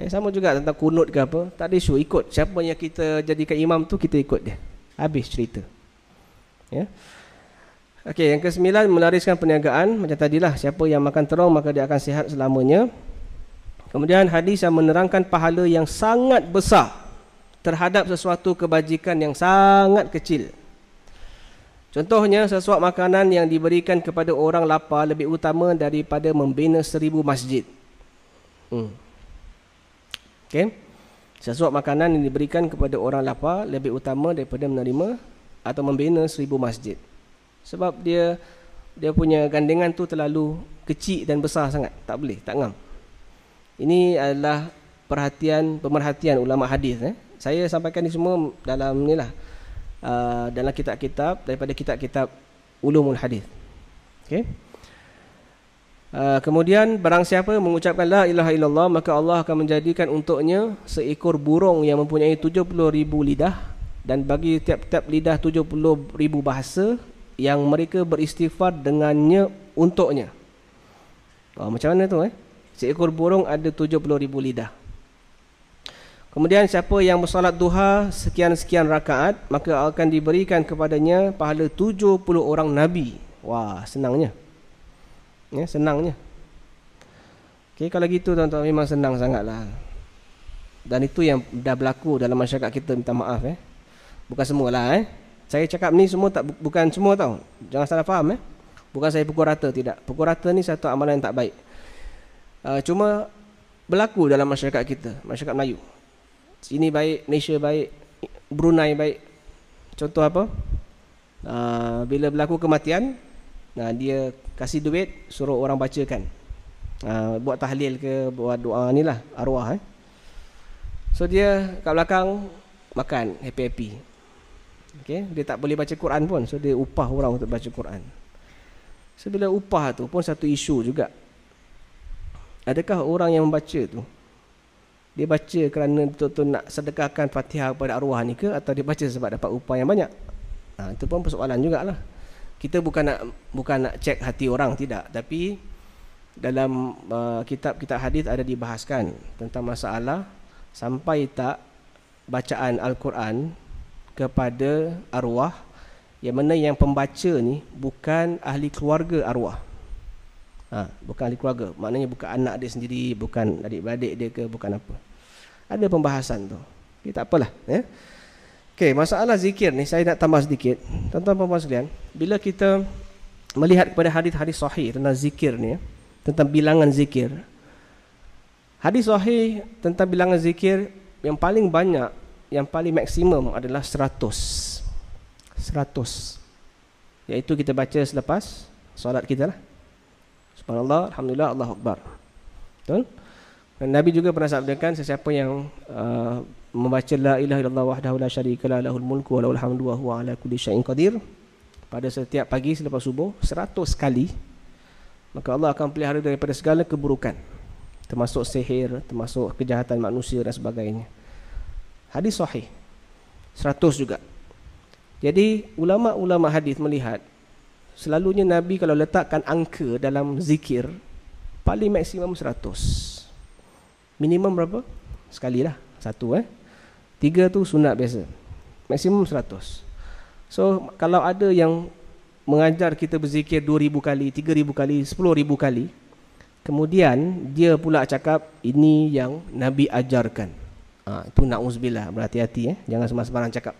Sama juga tentang kunut ke apa, tak ada isu, ikut siapa yang kita jadikan imam tu, kita ikut dia. Habis cerita. Ya. Okey, yang ke-9, melariskan perniagaan. Macam tadilah, siapa yang makan terong maka dia akan sihat selamanya. Kemudian hadis yang menerangkan pahala yang sangat besar terhadap sesuatu kebajikan yang sangat kecil. Contohnya, sesuatu makanan yang diberikan kepada orang lapar lebih utama daripada membina 1000 masjid. Okey, sesuatu makanan yang diberikan kepada orang lapar lebih utama daripada menerima atau membina 1000 masjid. Sebab dia punya gandengan tu terlalu kecil dan besar sangat, tak boleh, tak ngam. Ini adalah pemerhatian ulama hadis. Saya sampaikan ni semua dalam inilah, dalam kitab-kitab daripada kitab-kitab ulumul hadis. Okey. Kemudian barang siapa mengucapkan la ilaha illallah, maka Allah akan menjadikan untuknya seekor burung yang mempunyai 70,000 lidah, dan bagi tiap-tiap lidah 70,000 bahasa yang mereka beristighfar dengannya untuknya. Macam mana tu? Seekor burung ada 70,000 lidah. Kemudian siapa yang bersolat duha sekian-sekian rakaat, maka akan diberikan kepadanya pahala 70 orang Nabi. Wah, senangnya. Senangnya. Okay, kalau gitu tuan-tuan, memang senang sangatlah. Dan itu yang dah berlaku dalam masyarakat kita, minta maaf. Bukan semualah. Saya cakap ni semua bukan semua tau. Jangan salah faham. Bukan saya pukul rata, tidak. Pukul rata ni satu amalan yang tak baik. Cuma berlaku dalam masyarakat kita, masyarakat Melayu. Sini baik, Malaysia baik, Brunei baik. Contoh apa? Bila berlaku kematian, dia kasih duit, suruh orang bacakan. Buat tahlil ke, buat doa ni lah, arwah. So dia kat belakang makan, happy-happy. Okay? Dia tak boleh baca Quran pun, so dia upah orang untuk baca Quran. So bila upah tu pun satu isu juga. Adakah orang yang membaca tu, dia baca kerana betul-betul nak sedekahkan Fatihah kepada arwah ni ke, atau dia baca sebab dapat upah yang banyak? Itu pun persoalan jugalah. Kita bukan nak cek hati orang, tidak. Tapi dalam kitab-kitab hadis ada dibahaskan tentang masalah sampai tak bacaan Al-Quran kepada arwah, yang mana yang pembaca ni bukan ahli keluarga arwah. Bukan ahli keluarga, maknanya bukan anak dia sendiri, bukan adik-beradik dia ke, bukan apa. Ada pembahasan tu. Okay, tak apalah. Okey, masalah zikir ni saya nak tambah sedikit. Tuan-tuan puan-puan sekalian, bila kita melihat kepada hadis-hadis sahih tentang zikir ni, tentang bilangan zikir. Hadis sahih tentang bilangan zikir yang paling banyak, yang paling maksimum adalah 100. 100. Iaitu kita baca selepas solat kita lah. Subhanallah, alhamdulillah, Allahu akbar. Betul? Dan Nabi juga pernah sabdakan, sesiapa yang membaca la ilaha illallah wahdahu la syarikalah lahul mulku wa lahul hamdu wa huwa ala kulli syai'in qadir pada setiap pagi selepas subuh 100 kali, maka Allah akan pelihara daripada segala keburukan, termasuk sihir, termasuk kejahatan manusia dan sebagainya. Hadis sahih 100 juga. Jadi ulama-ulama hadis melihat selalunya Nabi kalau letakkan angka dalam zikir, paling maksimum 100. Minimum berapa? Sekali lah, 1. 3 tu sunat biasa. Maksimum 100. So kalau ada yang mengajar kita berzikir 2,000 kali, 3,000 kali, 10,000 kali, kemudian dia pula cakap ini yang Nabi ajarkan, itu na'uzubillah, berhati-hati. Jangan sembarang cakap.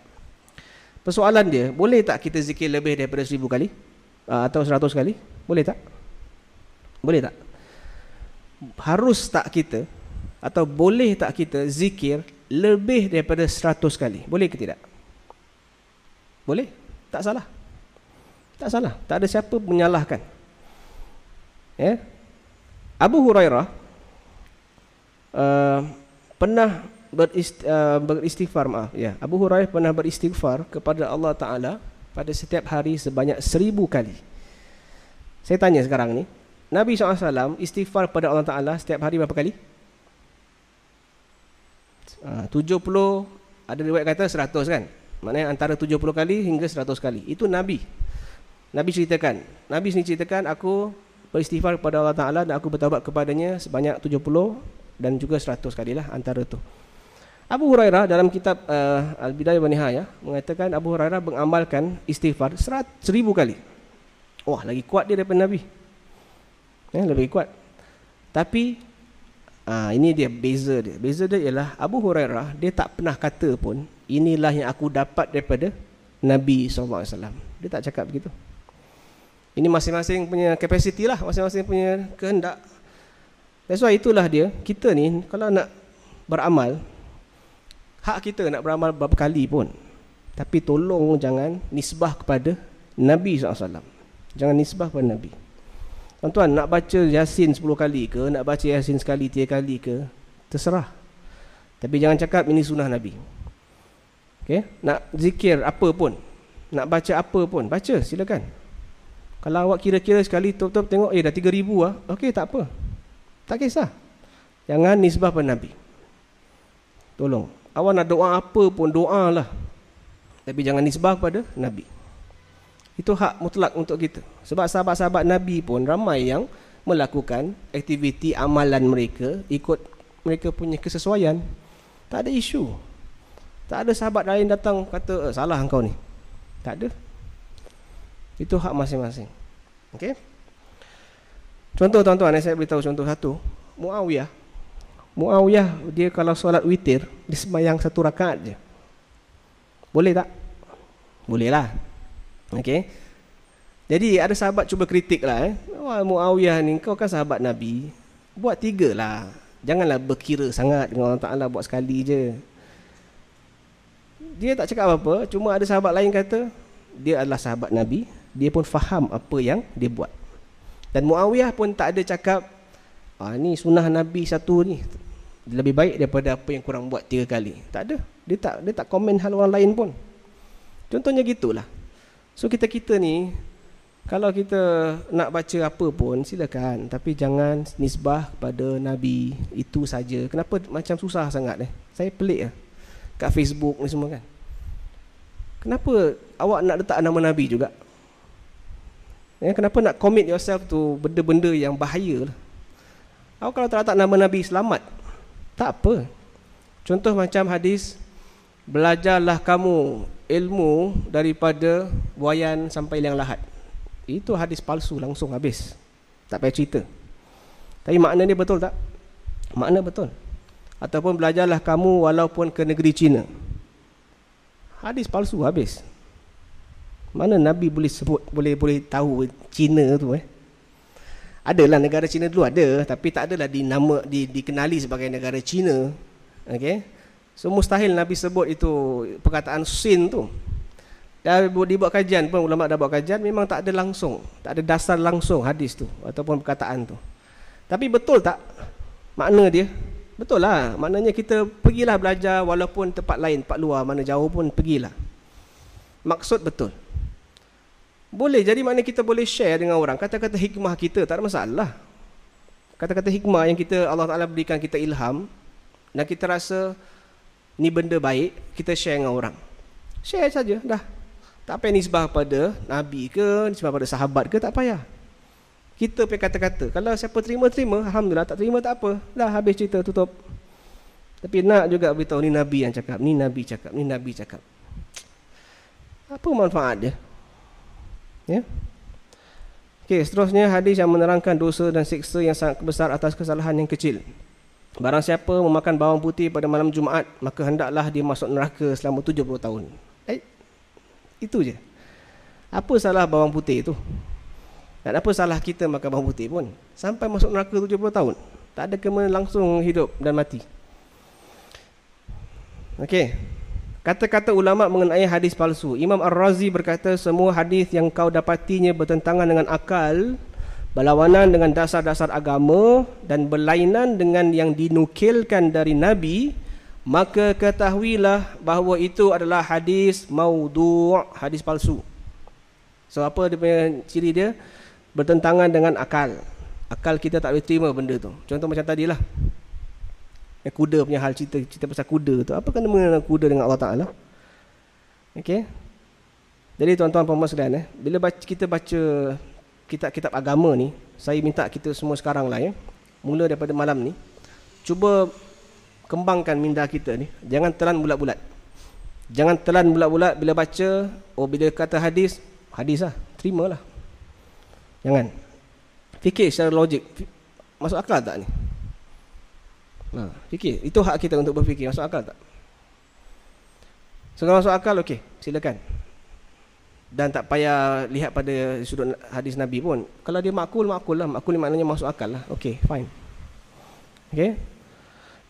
Persoalan dia, boleh tak kita zikir lebih daripada 1,000 kali atau 100 kali? Boleh tak? Boleh tak? Harus tak kita, atau boleh tak kita zikir lebih daripada 100 kali? Boleh ke tidak? Boleh? Tak salah. Tak salah. Tak ada siapa menyalahkan. Abu Hurairah pernah beristighfar, Abu Hurairah pernah beristighfar kepada Allah Ta'ala pada setiap hari sebanyak 1,000 kali. Saya tanya sekarang ni, Nabi SAW istighfar kepada Allah Ta'ala setiap hari berapa kali? 70, ada riwayat kata 100 kan? Maknanya antara 70 kali hingga 100 kali. Itu Nabi. Nabi ceritakan, Nabi sendiri ceritakan, aku beristighfar kepada Allah Ta'ala dan aku bertaubat kepadanya sebanyak 70 dan juga 100 kalilah antara tu. Abu Hurairah dalam kitab Al-Bidayah wa Nihayah mengatakan Abu Hurairah mengamalkan istighfar 1,000 kali. Wah, lagi kuat dia daripada Nabi. Lebih kuat. Tapi ini dia beza dia. Beza dia ialah Abu Hurairah, dia tak pernah kata pun, inilah yang aku dapat daripada Nabi SAW. Dia tak cakap begitu. Ini masing-masing punya kapasiti lah, masing-masing punya kehendak. That's why itulah dia, kita ni kalau nak beramal, hak kita nak beramal berapa kali pun, tapi tolong jangan nisbah kepada Nabi SAW. Jangan nisbah kepada Nabi. Tuan-tuan, nak baca Yasin 10 kali ke, nak baca Yasin sekali, 3 kali ke, terserah. Tapi jangan cakap ini sunnah Nabi. Okay? Nak zikir apa pun, nak baca apa pun, baca, silakan. Kalau awak kira-kira sekali, top-top tengok, dah 3,000 lah, okey, tak apa. Tak kisah. Jangan nisbah pada Nabi. Tolong. Awak nak doa apa pun, doa lah. Tapi jangan nisbah pada Nabi. Itu hak mutlak untuk kita. Sebab sahabat-sahabat Nabi pun ramai yang melakukan aktiviti amalan mereka ikut mereka punya kesesuaian. Tak ada isu. Tak ada sahabat lain datang kata salah engkau ni. Tak ada. Itu hak masing-masing. Okey. Contoh tuan-tuan, saya beritahu contoh satu. Muawiyah dia kalau solat witir, dia sembahyang 1 rakaat je. Boleh tak? Boleh lah. Okey. Jadi ada sahabat cuba kritik lah. Wah, Muawiyah ni, kau kan sahabat Nabi, buat 3 lah. Janganlah berkira sangat dengan Allah Ta'ala, buat sekali je. Dia tak cakap apa-apa. Cuma ada sahabat lain kata dia adalah sahabat Nabi, dia pun faham apa yang dia buat. Dan Muawiyah pun tak ada cakap ni sunnah Nabi satu ni lebih baik daripada apa yang korang buat 3 kali. Tak ada. Dia tak komen hal orang lain pun. Contohnya gitulah. So kita ni, kalau kita nak baca apa pun silakan, tapi jangan nisbah kepada Nabi. Itu saja. Kenapa macam susah sangat Saya pelik kat Facebook ni semua kan. Kenapa awak nak letak nama Nabi juga? Kenapa nak commit yourself to benda-benda yang bahaya lah? Awak kalau tak letak nama Nabi, selamat. Tak apa. Contoh macam hadis, belajarlah kamu ilmu daripada buayan sampai liang lahat. Itu hadis palsu, langsung habis. Tak payah cerita. Tapi makna dia betul tak? Makna betul. Ataupun belajarlah kamu walaupun ke negeri China. Hadis palsu, habis. Mana Nabi boleh sebut, boleh tahu China tu Adalah negara China dulu ada, tapi tak adalah dikenali sebagai negara China. Okey. So mustahil Nabi sebut itu perkataan Sin tu. Dah dibuat kajian pun, ulama dah buat kajian, memang tak ada langsung, tak ada dasar langsung hadis tu ataupun perkataan tu. Tapi betul tak makna dia? Betul lah. Maknanya kita pergilah belajar walaupun tempat lain, tempat luar, mana jauh pun pergilah. Maksud betul. Boleh, jadi maknanya kita boleh share dengan orang kata-kata hikmah kita, tak ada masalah. Kata-kata hikmah yang Allah Ta'ala berikan kita ilham, dan kita rasa ni benda baik, kita share dengan orang. Share saja, dah. Tak payah nisbah pada Nabi ke, nisbah pada sahabat ke, tak payah. Kita punya kata-kata, kalau siapa terima, alhamdulillah. Tak terima, tak apa. Dah habis cerita, tutup. Tapi nak juga beritahu, ni Nabi yang cakap, ni Nabi cakap, ni Nabi cakap. Apa manfaat dia? Ya. Okey, seterusnya hadis yang menerangkan dosa dan siksa yang sangat besar atas kesalahan yang kecil. Barang siapa memakan bawang putih pada malam Jumaat, maka hendaklah dia masuk neraka selama 70 tahun. Itu je. Apa salah bawang putih itu? Dan apa salah kita makan bawang putih pun? Sampai masuk neraka 70 tahun. Tak ada kena langsung hidup dan mati. Okey. Kata-kata ulama mengenai hadis palsu. Imam Ar-Razi berkata, semua hadis yang kau dapatinya bertentangan dengan akal, berlawanan dengan dasar-dasar agama dan berlainan dengan yang dinukilkan dari Nabi, maka ketahuilah bahawa itu adalah hadis maudhu', hadis palsu. So apa dia punya ciri dia? Bertentangan dengan akal. Akal kita tak boleh terima benda tu. Contoh macam tadilah, kuda punya hal, cerita pasal kuda tu. Apa kena mengenai kuda dengan Allah Ta'ala? Okey. Jadi tuan-tuan puan-puan sekalian, bila kita baca kitab-kitab agama ni, saya minta kita semua sekarang lah mula daripada malam ni, cuba kembangkan minda kita ni. Jangan telan bulat-bulat. Jangan telan bulat-bulat bila baca, bila kata hadis lah, terimalah. Jangan. Fikir secara logik. Masuk akal tak ni? Fikir. Itu hak kita untuk berfikir. Masuk akal tak? So, kalau masuk akal, okey, silakan. Dan tak payah lihat pada sudut hadis Nabi pun. Kalau dia makul, makul lah. Makul ni maknanya masuk akal lah. Okey, fine. Okey.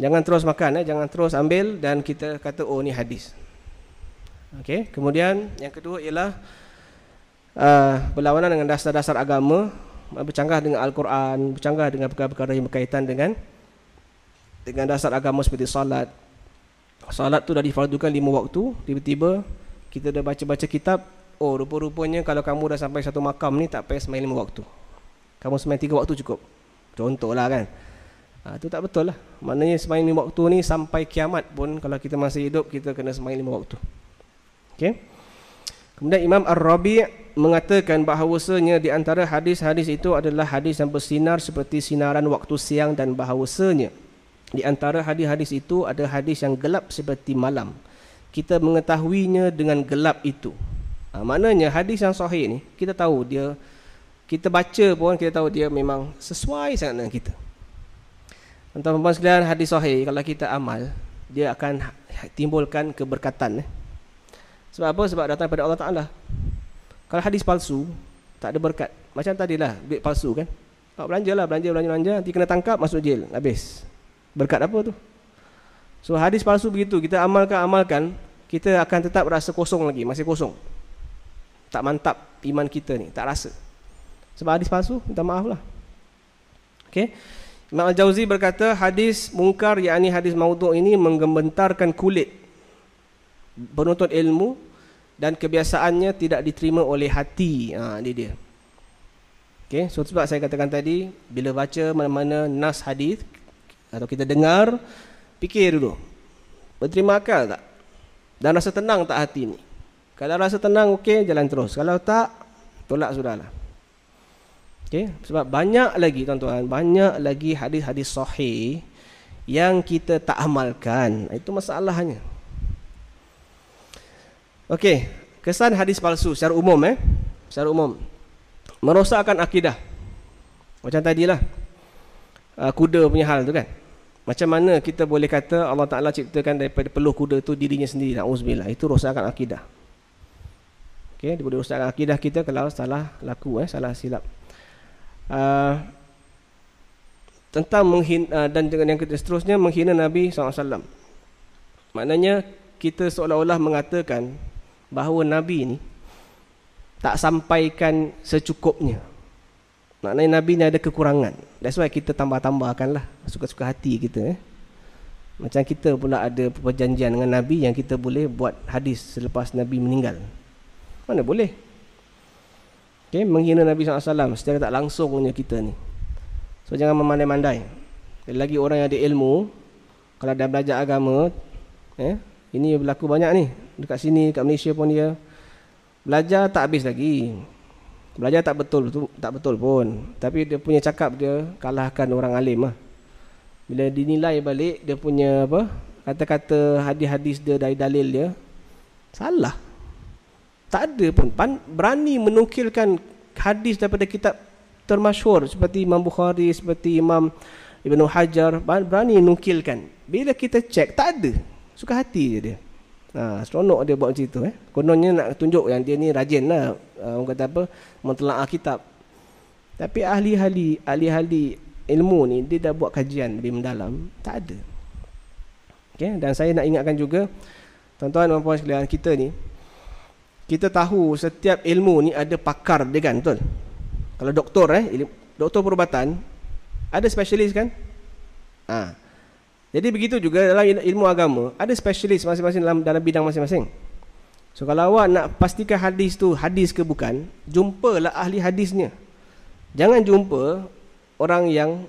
Jangan terus makan, jangan terus ambil dan kita kata, oh ni hadis. Okey. Kemudian yang kedua ialah berlawanan dengan dasar-dasar agama, bercanggah dengan Al-Quran, bercanggah dengan perkara-perkara yang berkaitan dengan dasar agama seperti salat. Salat tu dah difardukan 5 waktu, tiba-tiba kita dah baca-baca kitab, oh rupa-rupanya kalau kamu dah sampai satu makam ni tak payah sembahyang 5 waktu. Kamu sembahyang 3 waktu cukup. Contohlah kan. Itu tak betul lah. Maknanya sembahyang 5 waktu ni sampai kiamat pun kalau kita masih hidup kita kena sembahyang 5 waktu. Okey. Kemudian Imam Ar-Rabi' mengatakan bahawasanya di antara hadis-hadis itu adalah hadis yang bersinar seperti sinaran waktu siang dan bahawasanya di antara hadis-hadis itu ada hadis yang gelap seperti malam. Kita mengetahuinya dengan gelap itu. Maknanya hadis yang sahih ni kita tahu dia, kita baca pun kita tahu dia memang sesuai sangat dengan kita. Tuan-tuan sekalian, hadis sahih kalau kita amal dia akan timbulkan keberkatan. Sebab apa? Sebab datang daripada Allah Ta'ala. Kalau hadis palsu tak ada berkat. Macam tadilah duit palsu kan. Belanja, nanti kena tangkap, masuk jail, habis. Berkat apa tu? So hadis palsu begitu, kita amalkan, kita akan tetap rasa kosong lagi, masih kosong. Tak mantap iman kita ni, tak rasa. Sebab hadis palsu, minta maaf lah. Okay. Imam Al-Jauzi berkata, hadis mungkar, yakni hadis maudhu' ini menggementarkan kulit penuntut ilmu dan kebiasaannya tidak diterima oleh hati. Ini dia. Okay. So sebab saya katakan tadi, bila baca mana-mana nas hadis atau kita dengar, fikir dulu, berterima akal tak? Dan rasa tenang tak hati ni? Kalau rasa tenang, okey, jalan terus. Kalau tak, tolak sudahlah. Okey, sebab banyak lagi tuan-tuan, banyak lagi hadis-hadis sahih yang kita tak amalkan. Itu masalahnya. Okey, kesan hadis palsu secara umum secara umum merosakkan akidah. Macam tadilah kuda punya hal tu kan. Macam mana kita boleh kata Allah Ta'ala ciptakan daripada peluh kuda tu dirinya sendiri, na'uzubillah. Itu rosakkan akidah. Okay, dia boleh rosakkan akidah kita kalau salah laku, salah silap. Tentang menghina, dan dengan yang seterusnya menghina Nabi SAW. Maknanya kita seolah-olah mengatakan bahawa Nabi ni tak sampaikan secukupnya. Maknanya Nabi ni ada kekurangan. That's why kita tambah-tambahkan lah suka-suka hati kita. Macam kita pula ada perjanjian dengan Nabi yang kita boleh buat hadis selepas Nabi meninggal. Mana boleh? Okay, menghina Nabi SAW secara tak langsungnya kita ni. So jangan memandai-mandai. Lagi orang yang ada ilmu, kalau dah belajar agama, ini berlaku banyak ni. Dekat sini, dekat Malaysia pun dia belajar tak habis lagi. Belajar tak betul pun. Tapi dia punya cakap dia kalahkan orang alim lah. Bila dinilai balik dia punya kata-kata hadis-hadis dia dari dalil dia, salah. Tak ada pun berani menukilkan hadis daripada kitab termasyhur seperti Imam Bukhari, seperti Imam Ibn Hajar, berani menukilkan. Bila kita cek tak ada. Suka hati je dia. Seronok dia buat macam itu. Kononnya nak tunjuk yang dia ni rajin lah. Orang kata apa, mentelaah kitab. Tapi ahli-ahli ilmu ni dia dah buat kajian lebih mendalam, tak ada. Okay? Dan saya nak ingatkan juga tuan-tuan dan puan sekalian, kita ni, kita tahu setiap ilmu ni ada pakar dia kan, betul? Kalau doktor doktor perubatan ada spesialis kan? Jadi begitu juga dalam ilmu agama, ada spesialis masing-masing dalam bidang masing-masing. So kalau awak nak pastikan hadis tu hadis ke bukan, jumpalah ahli hadisnya. Jangan jumpa orang yang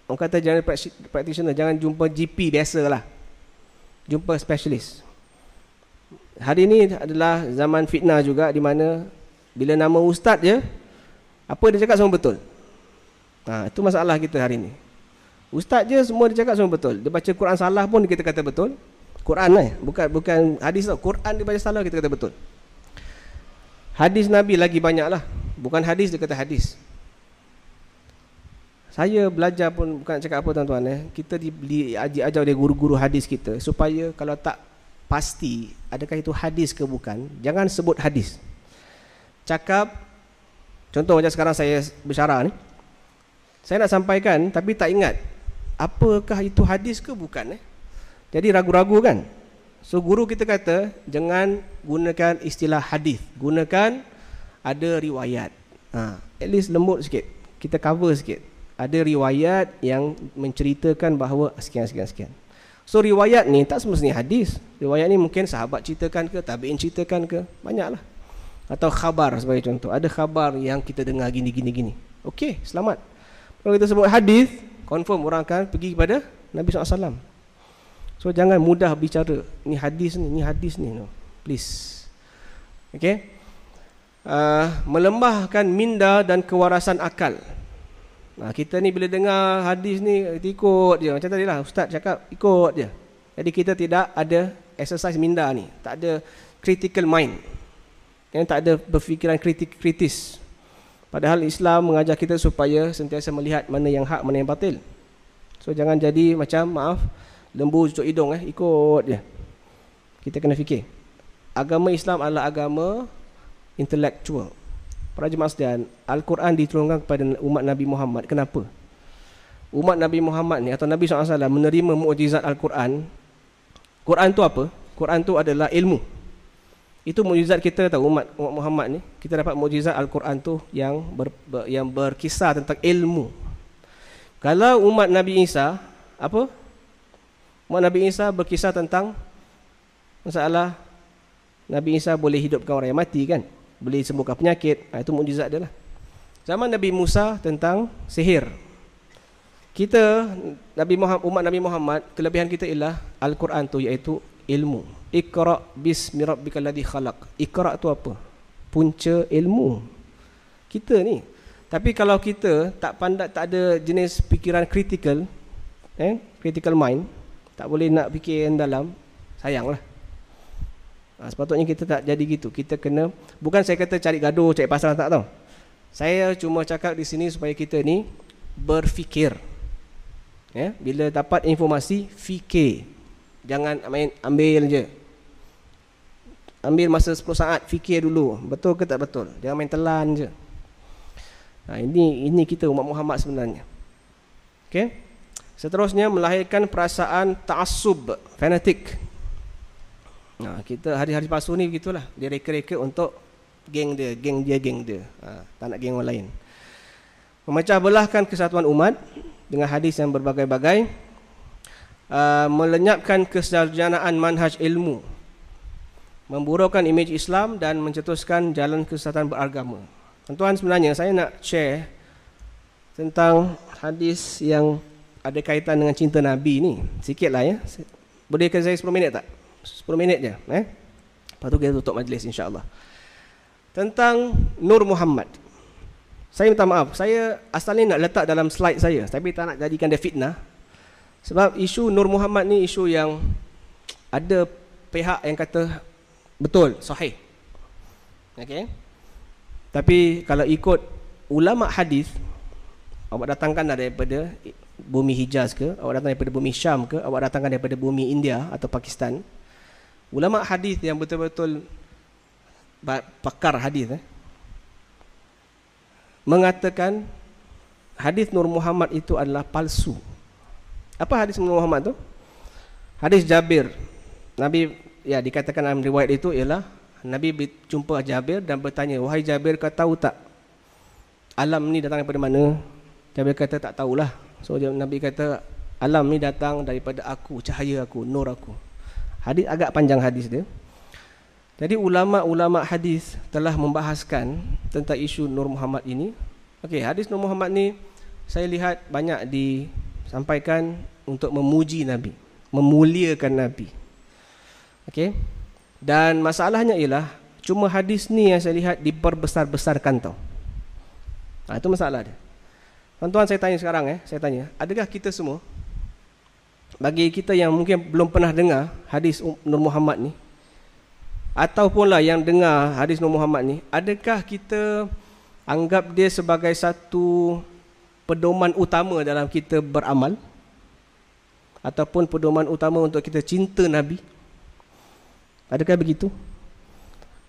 orang kata jangan practitioner, jangan jumpa GP biasalah. Jumpa spesialis. Hari ini adalah zaman fitnah juga, di mana bila nama ustaz je, apa dia cakap semua betul. Itu masalah kita hari ini. Ustaz je semua dia cakap semua betul. Dia baca Quran salah pun kita kata betul. Quran bukan hadis tau. Quran dia baca salah kita kata betul. Hadis Nabi lagi banyak lah. Bukan hadis dia kata hadis. Saya belajar pun bukan cakap apa tuan-tuan, kita diajar oleh guru-guru hadis kita supaya kalau tak pasti adakah itu hadis ke bukan, jangan sebut hadis. Cakap, contoh macam sekarang saya bersyarah ni, saya nak sampaikan tapi tak ingat apakah itu hadis ke bukan. Jadi ragu-ragu kan. So guru kita kata jangan gunakan istilah hadis, gunakan ada riwayat. At least lembut sikit, kita cover sikit. Ada riwayat yang menceritakan bahawa sekian. So riwayat ni tak semestinya hadis. Riwayat ni mungkin sahabat ceritakan ke, tabi'in ceritakan ke, banyaklah. Atau khabar sebagai contoh. Ada khabar yang kita dengar gini. Okey, selamat. Kalau kita sebut hadis, confirm orang akan pergi kepada Nabi SAW. So jangan mudah bicara ni hadis ni, no. Please. Okey. Melembahkan minda dan kewarasan akal. Kita ni bila dengar hadis ni ikut je. Macam tadi lah ustaz cakap, ikut je. Jadi kita tidak ada exercise minda ni, tak ada critical mind, tak ada berfikiran kritis. Padahal Islam mengajar kita supaya sentiasa melihat mana yang hak, mana yang batil. So jangan jadi macam, maaf, lembu cucuk hidung, ikut je. Kita kena fikir. Agama Islam adalah agama intelektual. Para jemaah sekalian, Al-Quran diturunkan kepada umat Nabi Muhammad. Kenapa? Umat Nabi Muhammad ni atau Nabi SAW menerima mukjizat Al-Quran. Quran tu apa? Quran tu adalah ilmu. Itu mukjizat kita tahu, umat Muhammad ni. Kita dapat mukjizat Al-Quran tu yang berkisah tentang ilmu. Kalau umat Nabi Isa, apa? Umat Nabi Isa berkisah tentang masalah Nabi Isa boleh hidupkan orang yang mati kan? Boleh sembuhkan penyakit. Itu mukjizat dia lah. Zaman Nabi Musa tentang sihir. Kita umat Nabi Muhammad, kelebihan kita ialah Al-Quran tu, iaitu ilmu. Iqra bismi rabbikal ladzi khalaq. Iqra tu apa? Punca ilmu kita ni. Tapi kalau kita tak pandai, tak ada jenis fikiran critical, critical mind, tak boleh nak fikir yang dalam, sayanglah. Sepatutnya kita tak jadi gitu. Kita kena, bukan saya kata cari gaduh, cari pasal, tak tahu. Saya cuma cakap di sini supaya kita ni berfikir. Bila dapat informasi, fikir. Jangan main ambil je. Ambil masa 10 saat, fikir dulu. Betul ke tak betul? Jangan main telan je. Ini kita umat Muhammad sebenarnya. Okey. Seterusnya, melahirkan perasaan ta'assub, fanatik. Kita hari-hari palsu ni begitulah. Dia reka-reka untuk geng dia. Tak nak geng orang lain. Memecah belahkan kesatuan umat dengan hadis yang berbagai-bagai. Melenyapkan kesarjanaan manhaj ilmu. Memburukkan imej Islam dan mencetuskan jalan kesesatan beragama. Tuan-tuan, sebenarnya saya nak share tentang hadis yang ada kaitan dengan cinta Nabi ni. Sikitlah ya. Bolehkah saya 10 minit tak? 10 minit je. Lepas tu kita tutup majlis insya-Allah. Tentang Nur Muhammad. Saya minta maaf, saya asalnya nak letak dalam slide saya, tapi tak nak jadikan dia fitnah. Sebab isu Nur Muhammad ni isu yang ada pihak yang kata betul, sahih. Okey. Tapi kalau ikut ulama hadis, awak datangkan daripada bumi Hijaz ke, awak datang daripada bumi Syam ke, awak datangkan daripada bumi India atau Pakistan, ulama hadis yang betul-betul pakar hadis mengatakan hadis Nur Muhammad itu adalah palsu. Apa hadis Nur Muhammad tu? Hadis Jabir. Nabi, dikatakan dalam riwayat itu ialah Nabi berjumpa Jabir dan bertanya, "Wahai Jabir, kau tahu tak alam ni datang daripada mana?" Jabir kata, "Tak tahulah." So Nabi kata, "Alam ni datang daripada aku, cahaya aku, nur aku." Hadis agak panjang hadis dia. Jadi ulama-ulama hadis telah membahaskan tentang isu Nur Muhammad ini. Okey, hadis Nur Muhammad ni saya lihat banyak disampaikan untuk memuji Nabi, memuliakan Nabi. Okey. Dan masalahnya ialah cuma hadis ni yang saya lihat diperbesar-besarkan tau. Itu masalah dia. Tuan-tuan, saya tanya sekarang saya tanya, adakah kita semua, bagi kita yang mungkin belum pernah dengar hadis Nur Muhammad ni, ataupun yang dengar hadis Nur Muhammad ni, adakah kita anggap dia sebagai satu pedoman utama dalam kita beramal, ataupun pedoman utama untuk kita cinta Nabi? Adakah begitu?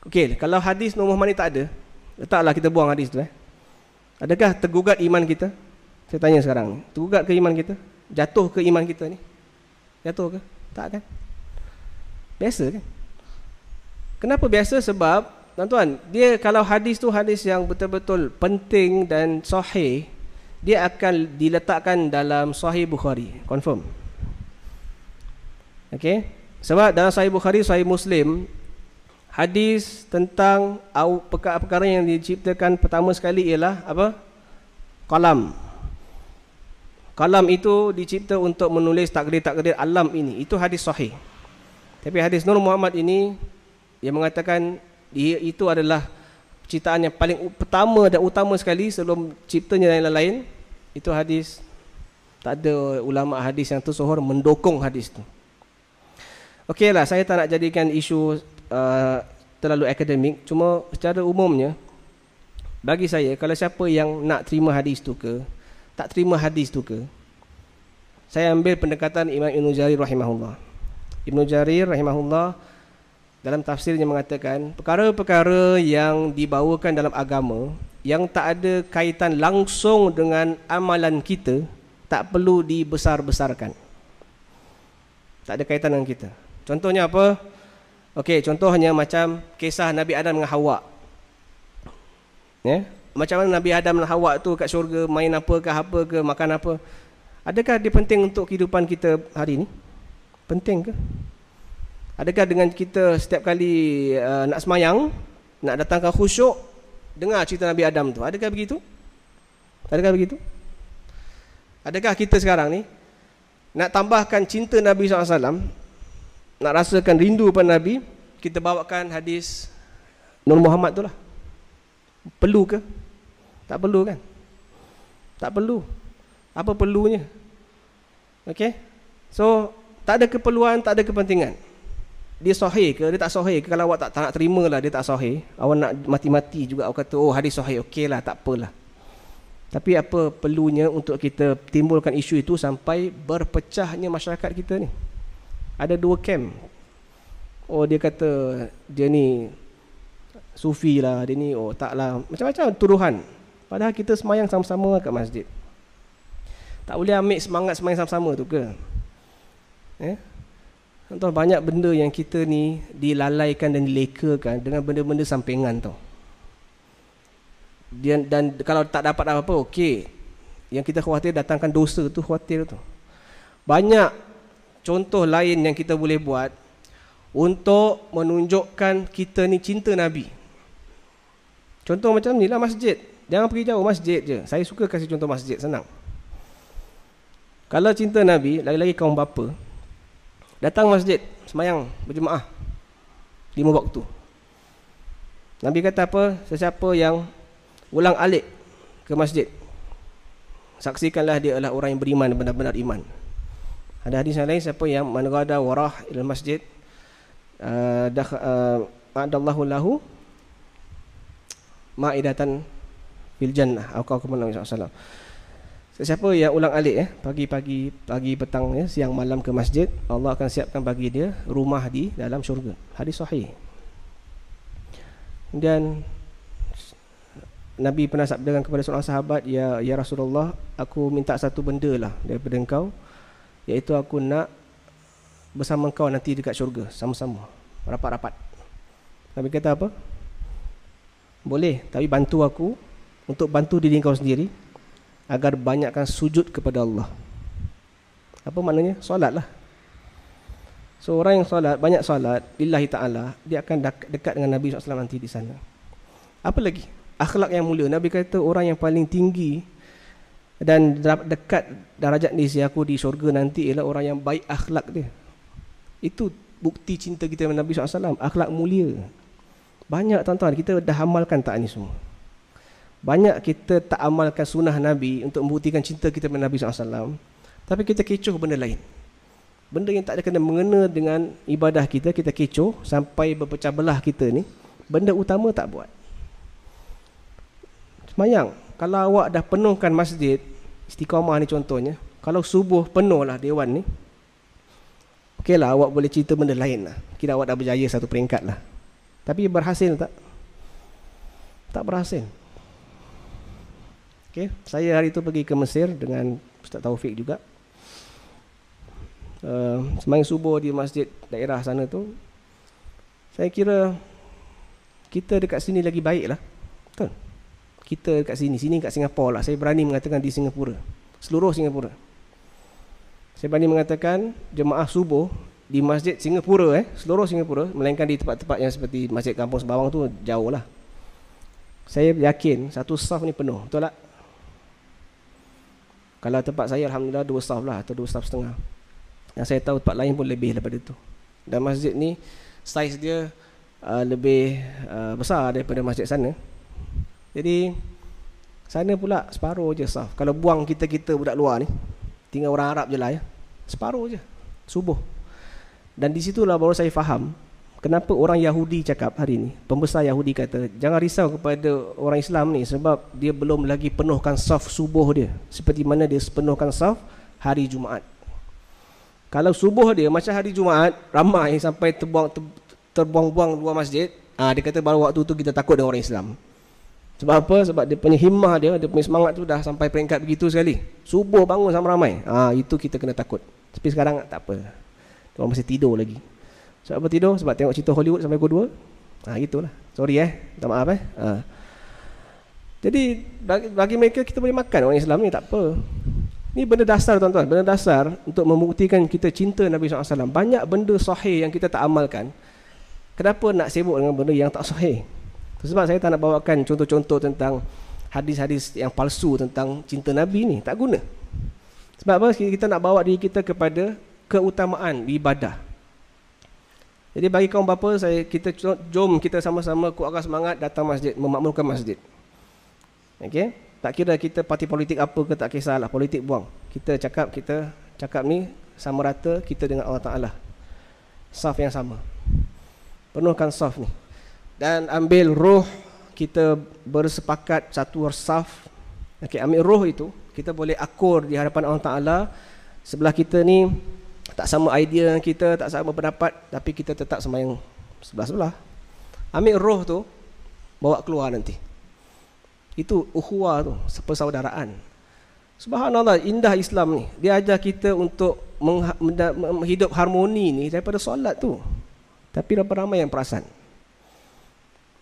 Okey, kalau hadis Nur Muhammad ni tak ada, letaklah kita buang hadis tu. Adakah tergugat iman kita? Saya tanya sekarang, tergugat ke iman kita? Jatuh ke iman kita ni? Jatuh ke? Tak kan? Biasa kan? Kenapa biasa? Sebab tuan-tuan, dia kalau hadis tu hadis yang betul-betul penting dan sahih, dia akan diletakkan dalam Sahih Bukhari, confirm. Okey? Sebab dalam Sahih Bukhari, Sahih Muslim, hadis tentang perkara yang diciptakan pertama sekali ialah apa? Qalam. Qalam itu dicipta untuk menulis takdir-takdir alam ini. Itu hadis sahih. Tapi hadis Nur Muhammad ini, dia mengatakan itu adalah ciptaan yang paling pertama dan utama sekali sebelum ciptanya yang lain. Itu hadis, tak ada ulama hadis yang tersohor mendukung hadis tu. Okeylah, saya tak nak jadikan isu terlalu akademik. Cuma secara umumnya, bagi saya, kalau siapa yang nak terima hadis tu ke, tak terima hadis tu ke, saya ambil pendekatan Imam Ibn Jarir rahimahullah. Ibn Jarir rahimahullah dalam tafsirnya mengatakan, perkara-perkara yang dibawakan dalam agama yang tak ada kaitan langsung dengan amalan kita, tak perlu dibesar-besarkan. Tak ada kaitan dengan kita. Contohnya apa? Okey, contohnya macam kisah Nabi Adam dengan Hawa. Ya? Macam mana Nabi Adam dan Hawa tu kat syurga, main apa ke, makan apa. Adakah dia penting untuk kehidupan kita hari ini? Penting ke? Adakah dengan kita setiap kali nak semayang, nak datangkan khusyuk, dengar cerita Nabi Adam tu? Adakah begitu? Adakah begitu? Adakah kita sekarang ni nak tambahkan cinta Nabi SAW, nak rasakan rindu pada Nabi, kita bawakan hadis Nur Muhammad tu lah? Perlu ke? Tak perlu kan? Tak perlu. Apa perlunya? Okey? So, tak ada keperluan, tak ada kepentingan. Dia sahih ke, dia tak sahih ke? Kalau awak tak nak terima lah dia tak sahih, awak nak mati-mati juga awak kata, oh hadis sahih, okey lah, tak apalah. Tapi apa perlunya untuk kita timbulkan isu itu sampai berpecahnya masyarakat kita ni? Ada dua camp. Oh dia kata dia ni sufi lah, dia ni oh taklah, macam-macam tuduhan. Padahal kita semayang sama-sama kat masjid. Tak boleh ambil semangat semayang sama-sama tu ke? Contoh banyak benda yang kita ni dilalaikan dan dilekakan dengan benda-benda sampingan tau. Dan kalau tak dapat apa-apa, okey. Yang kita khawatir datangkan dosa tu, khawatir tu. Banyak contoh lain yang kita boleh buat untuk menunjukkan kita ni cinta Nabi. Contoh macam ni lah, masjid. Jangan pergi jauh, masjid je. Saya suka kasih contoh masjid, senang. Kalau cinta Nabi, lagi-lagi kaum bapa, datang masjid, semayang, berjemaah 5 waktu. Nabi kata apa? Sesiapa yang ulang alik ke masjid, saksikanlah dia adalah orang yang beriman, benar-benar iman. Ada hadis yang lain, siapa yang man ghada warah ila masjid a'adallahu lahu ma'idatan fil jannah, atau kata Nabi SAW. Sesiapa yang ulang alik pagi-pagi, pagi petang, siang malam ke masjid, Allah akan siapkan bagi dia rumah di dalam syurga. Hadis sahih. Dan Nabi pernah sabdakan kepada seorang sahabat, ya Rasulullah, aku minta satu benda lah daripada engkau, iaitu aku nak bersama engkau nanti dekat syurga, sama-sama, rapat-rapat. Nabi kata apa? Boleh, tapi bantu aku untuk bantu diri engkau sendiri agar banyakkan sujud kepada Allah. Apa maknanya? Solat lah. So orang yang solat, banyak solat lillahi ta'ala, dia akan dekat dengan Nabi SAW nanti di sana. Apa lagi? Akhlak yang mulia. Nabi kata orang yang paling tinggi dan dekat darajat di sisi aku di syurga nanti ialah orang yang baik akhlak dia. Itu bukti cinta kita dengan Nabi SAW. Akhlak mulia. Banyak tuan-tuan, kita dah amalkan tak ni semua? Banyak kita tak amalkan sunnah Nabi untuk membuktikan cinta kita kepada Nabi SAW. Tapi kita kecoh benda lain. Benda yang tak ada kena mengena dengan ibadah kita, kita kecoh sampai berpecah belah kita ni. Benda utama tak buat. Semayang. Kalau awak dah penuhkan masjid, Istiqamah ni contohnya, kalau subuh penuh lah dewan ni, okey lah, awak boleh cerita benda lain lah, kira awak dah berjaya satu peringkat lah. Tapi berhasil tak? Tak berhasil. Okey, saya hari tu pergi ke Mesir dengan Ustaz Taufik juga. Sembahyang subuh di masjid daerah sana tu, saya kira kita dekat sini lagi baik lah, betul? Kita dekat sini kat Singapura lah, saya berani mengatakan di Singapura, seluruh Singapura, saya berani mengatakan jemaah subuh di masjid Singapura, seluruh Singapura, melainkan di tempat-tempat yang seperti masjid Kampung Sembawang tu jauh lah, saya yakin satu saf ni penuh, betul tak? Kalau tempat saya Alhamdulillah 2 saf lah, atau 2 saf setengah. Yang saya tahu tempat lain pun lebih daripada itu. Dan masjid ni saiz dia lebih besar daripada masjid sana. Jadi sana pula separuh je saf. Kalau buang kita budak luar ni, tinggal orang Arab je lah ya, separuh je subuh. Dan di situlah baru saya faham kenapa orang Yahudi cakap hari ni, pembesar Yahudi kata jangan risau kepada orang Islam ni, sebab dia belum lagi penuhkan saf subuh dia seperti mana dia penuhkan saf hari Jumaat. Kalau subuh dia macam hari Jumaat, ramai sampai terbuang-buang luar masjid, dia kata baru waktu tu kita takut dengan orang Islam. Sebab apa? Sebab dia punya himmah dia punya semangat tu dah sampai peringkat begitu sekali. Subuh bangun sama ramai, itu kita kena takut. Tapi sekarang tak apa, orang masih tidur lagi. Sebab apa tidur? Sebab tengok cerita Hollywood sampai pukul 2. Gitulah. Sorry minta maaf Jadi bagi mereka kita boleh makan orang Islam ni, tak apa. Ni benda dasar tuan-tuan, benda dasar untuk membuktikan kita cinta Nabi SAW. Banyak benda sahih yang kita tak amalkan. Kenapa nak sibuk dengan benda yang tak sahih? Sebab saya tak nak bawakan contoh-contoh tentang hadis-hadis yang palsu tentang cinta Nabi ni, tak guna. Sebab apa? Kita nak bawa diri kita kepada keutamaan ibadah. Jadi bagi kaum bapa, jom kita sama-sama kuatkan semangat datang masjid, memakmurkan masjid. Okey? Tak kira kita parti politik apa ke, tak kisahlah, politik buang. Kita cakap ni sama rata kita dengan Allah Ta'ala. Saf yang sama. Penuhkan saf ni. Dan ambil roh, kita bersepakat satu saf. Okey, ambil roh itu, kita boleh akur di hadapan Allah Ta'ala. Sebelah kita ni tak sama idea kita, tak sama pendapat, tapi kita tetap sembahyang sebelah-sebelah. Ambil roh tu, bawa keluar nanti. Itu ukhuwah tu, persaudaraan. Subhanallah, indah Islam ni. Dia ajar kita untuk hidup harmoni ni daripada solat tu. Tapi ramai yang perasan.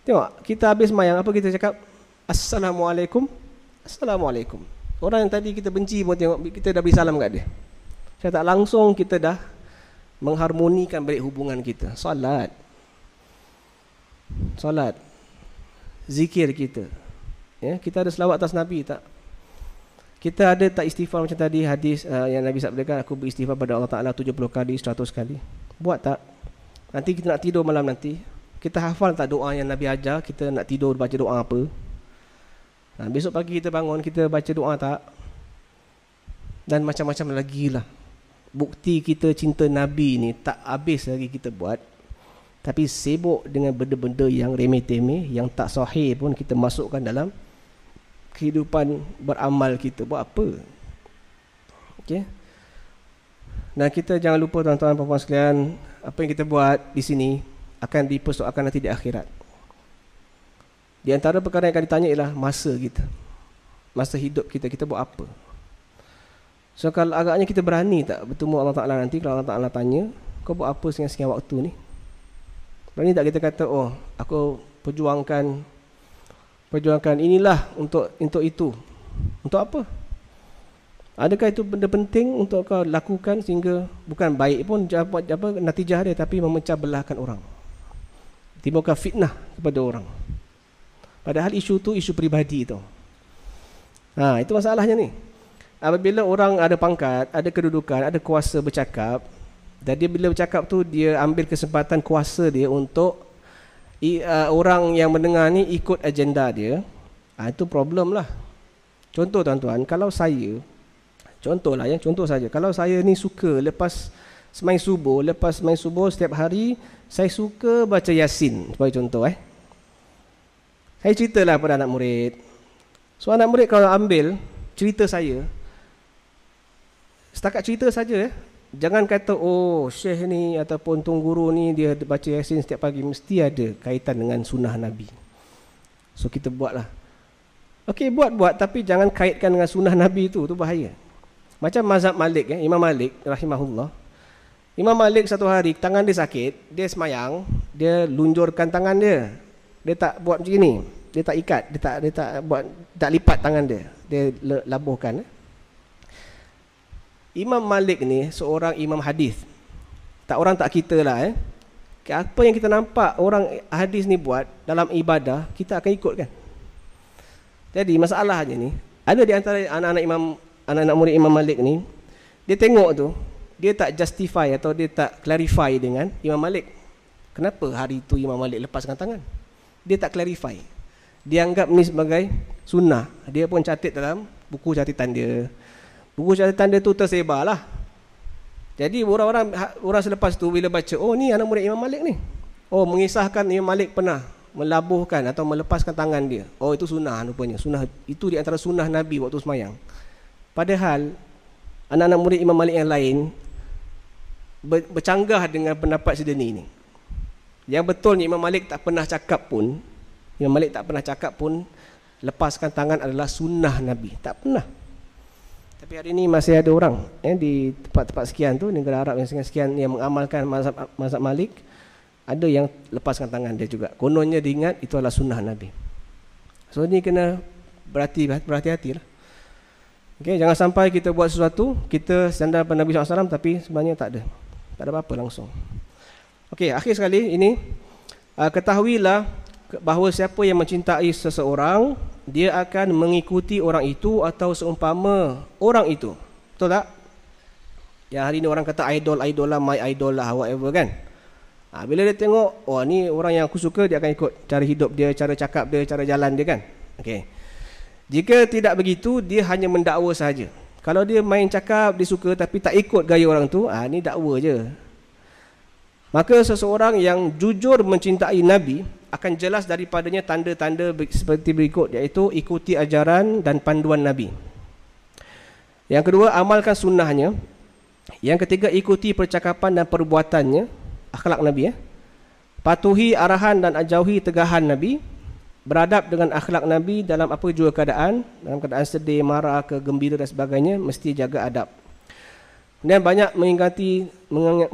Tengok, kita habis sembahyang, apa kita cakap? Assalamualaikum. Assalamualaikum. Orang yang tadi kita benci pun tengok, kita dah beri salam kat dia. Saya tak langsung kita dah mengharmonikan balik hubungan kita. Solat, zikir kita. Ya, kita ada selawat atas Nabi tak? Kita ada tak istighfar macam tadi hadis yang Nabi sabdakan, aku beristighfar pada Allah Ta'ala 70 kali, 100 kali. Buat tak? Nanti kita nak tidur malam nanti, kita hafal tak doa yang Nabi ajar, kita nak tidur baca doa apa? Besok pagi kita bangun, kita baca doa tak? Dan macam-macam lagi lah. Bukti kita cinta Nabi ni tak habis lagi kita buat. Tapi sibuk dengan benda-benda yang remeh-temeh, yang tak sahih pun kita masukkan dalam kehidupan beramal kita. Buat apa? Okey. Dan kita jangan lupa tuan-tuan puan-puan sekalian, apa yang kita buat di sini akan dipersoalkan nanti di akhirat. Di antara perkara yang akan ditanya ialah masa kita. Masa hidup kita, kita buat apa? So kalau agaknya kita berani tak bertemu Allah Ta'ala nanti, kalau Allah Ta'ala tanya, kau buat apa sekian-sekian waktu ni? Berani tak kita kata, oh aku perjuangkan inilah untuk itu. Untuk apa? Adakah itu benda penting untuk kau lakukan sehingga bukan baik pun apa natijah dia, tapi memecah belahkan orang, timbulkan fitnah kepada orang. Padahal isu tu isu peribadi tu. Itu masalahnya ni. Apabila orang ada pangkat, ada kedudukan, ada kuasa bercakap, dan dia bila bercakap tu dia ambil kesempatan kuasa dia untuk orang yang mendengar ni ikut agenda dia, itu problem lah. Contoh tuan-tuan, kalau saya, contoh saja, kalau saya ni suka lepas sembahyang subuh setiap hari, saya suka baca Yasin, sebagai contoh saya ceritalah pada anak murid. So anak murid kalau ambil cerita saya, Setakat cerita saja. Jangan kata oh syekh ni ataupun tuan guru ni dia baca Yasin setiap pagi, mesti ada kaitan dengan sunnah Nabi. So kita buatlah. Okey, buat tapi jangan kaitkan dengan sunnah Nabi tu bahaya. Macam mazhab Malik, Imam Malik rahimahullah. Imam Malik satu hari tangan dia sakit, dia semayang, dia lunjurkan tangan dia. Dia tak buat macam ni. Dia tak ikat, dia tak lipat tangan dia. Dia labuhkan. Imam Malik ni seorang imam hadis. Orang tak kita lah. Apa yang kita nampak orang hadis ni buat dalam ibadah, kita akan ikut kan. Jadi masalahnya ni, ada di antara anak-anak murid Imam Malik ni, dia tengok tu, dia tak justify atau dia tak clarify dengan Imam Malik. Kenapa hari tu Imam Malik lepaskan tangan? Dia tak clarify. Dia anggap ni sebagai sunnah. Dia pun catat dalam buku catatan dia. Buku catatan dia tu tersebar lah. Jadi orang selepas tu bila baca, oh ni anak murid Imam Malik ni. Oh, mengisahkan Imam Malik pernah melabuhkan atau melepaskan tangan dia. Oh, itu sunnah rupanya. Sunnah itu di antara sunnah Nabi waktu semayang. Padahal anak-anak murid Imam Malik yang lain bercanggah dengan pendapat sedeni ni. Yang betulnya Imam Malik tak pernah cakap pun, lepaskan tangan adalah sunnah Nabi. Tak pernah. Tapi hari ini masih ada orang di tempat-tempat sekian tu, negara Arab yang sekian yang mengamalkan mazhab Malik, ada yang lepaskan tangan dia juga. Kononnya diingat itu adalah sunnah Nabi. So ni kena berhati-hati lah. Okay, jangan sampai kita buat sesuatu, kita sandar pada Nabi SAW tapi sebenarnya tak ada apa-apa langsung. Okey, akhir sekali ini, ketahuilah bahawa siapa yang mencintai seseorang, dia akan mengikuti orang itu atau seumpama orang itu. Betul tak? Ya, hari ni orang kata idol lah, my idol lah, whatever kan. Bila dia tengok, oh ni orang yang aku suka, dia akan ikut cara hidup dia, cara cakap dia, cara jalan dia kan. Okey. Jika tidak begitu, dia hanya mendakwa sahaja. Kalau dia main cakap, dia suka tapi tak ikut gaya orang tu, ni dakwa je. Maka seseorang yang jujur mencintai Nabi akan jelas daripadanya tanda-tanda seperti berikut, iaitu ikuti ajaran dan panduan Nabi. Yang kedua, amalkan sunnahnya. Yang ketiga, ikuti percakapan dan perbuatannya, akhlak Nabi. Patuhi arahan dan jauhi tegahan Nabi. Beradab dengan akhlak Nabi dalam apa jua keadaan, dalam keadaan sedih, marah, gembira dan sebagainya, mesti jaga adab. Dan banyak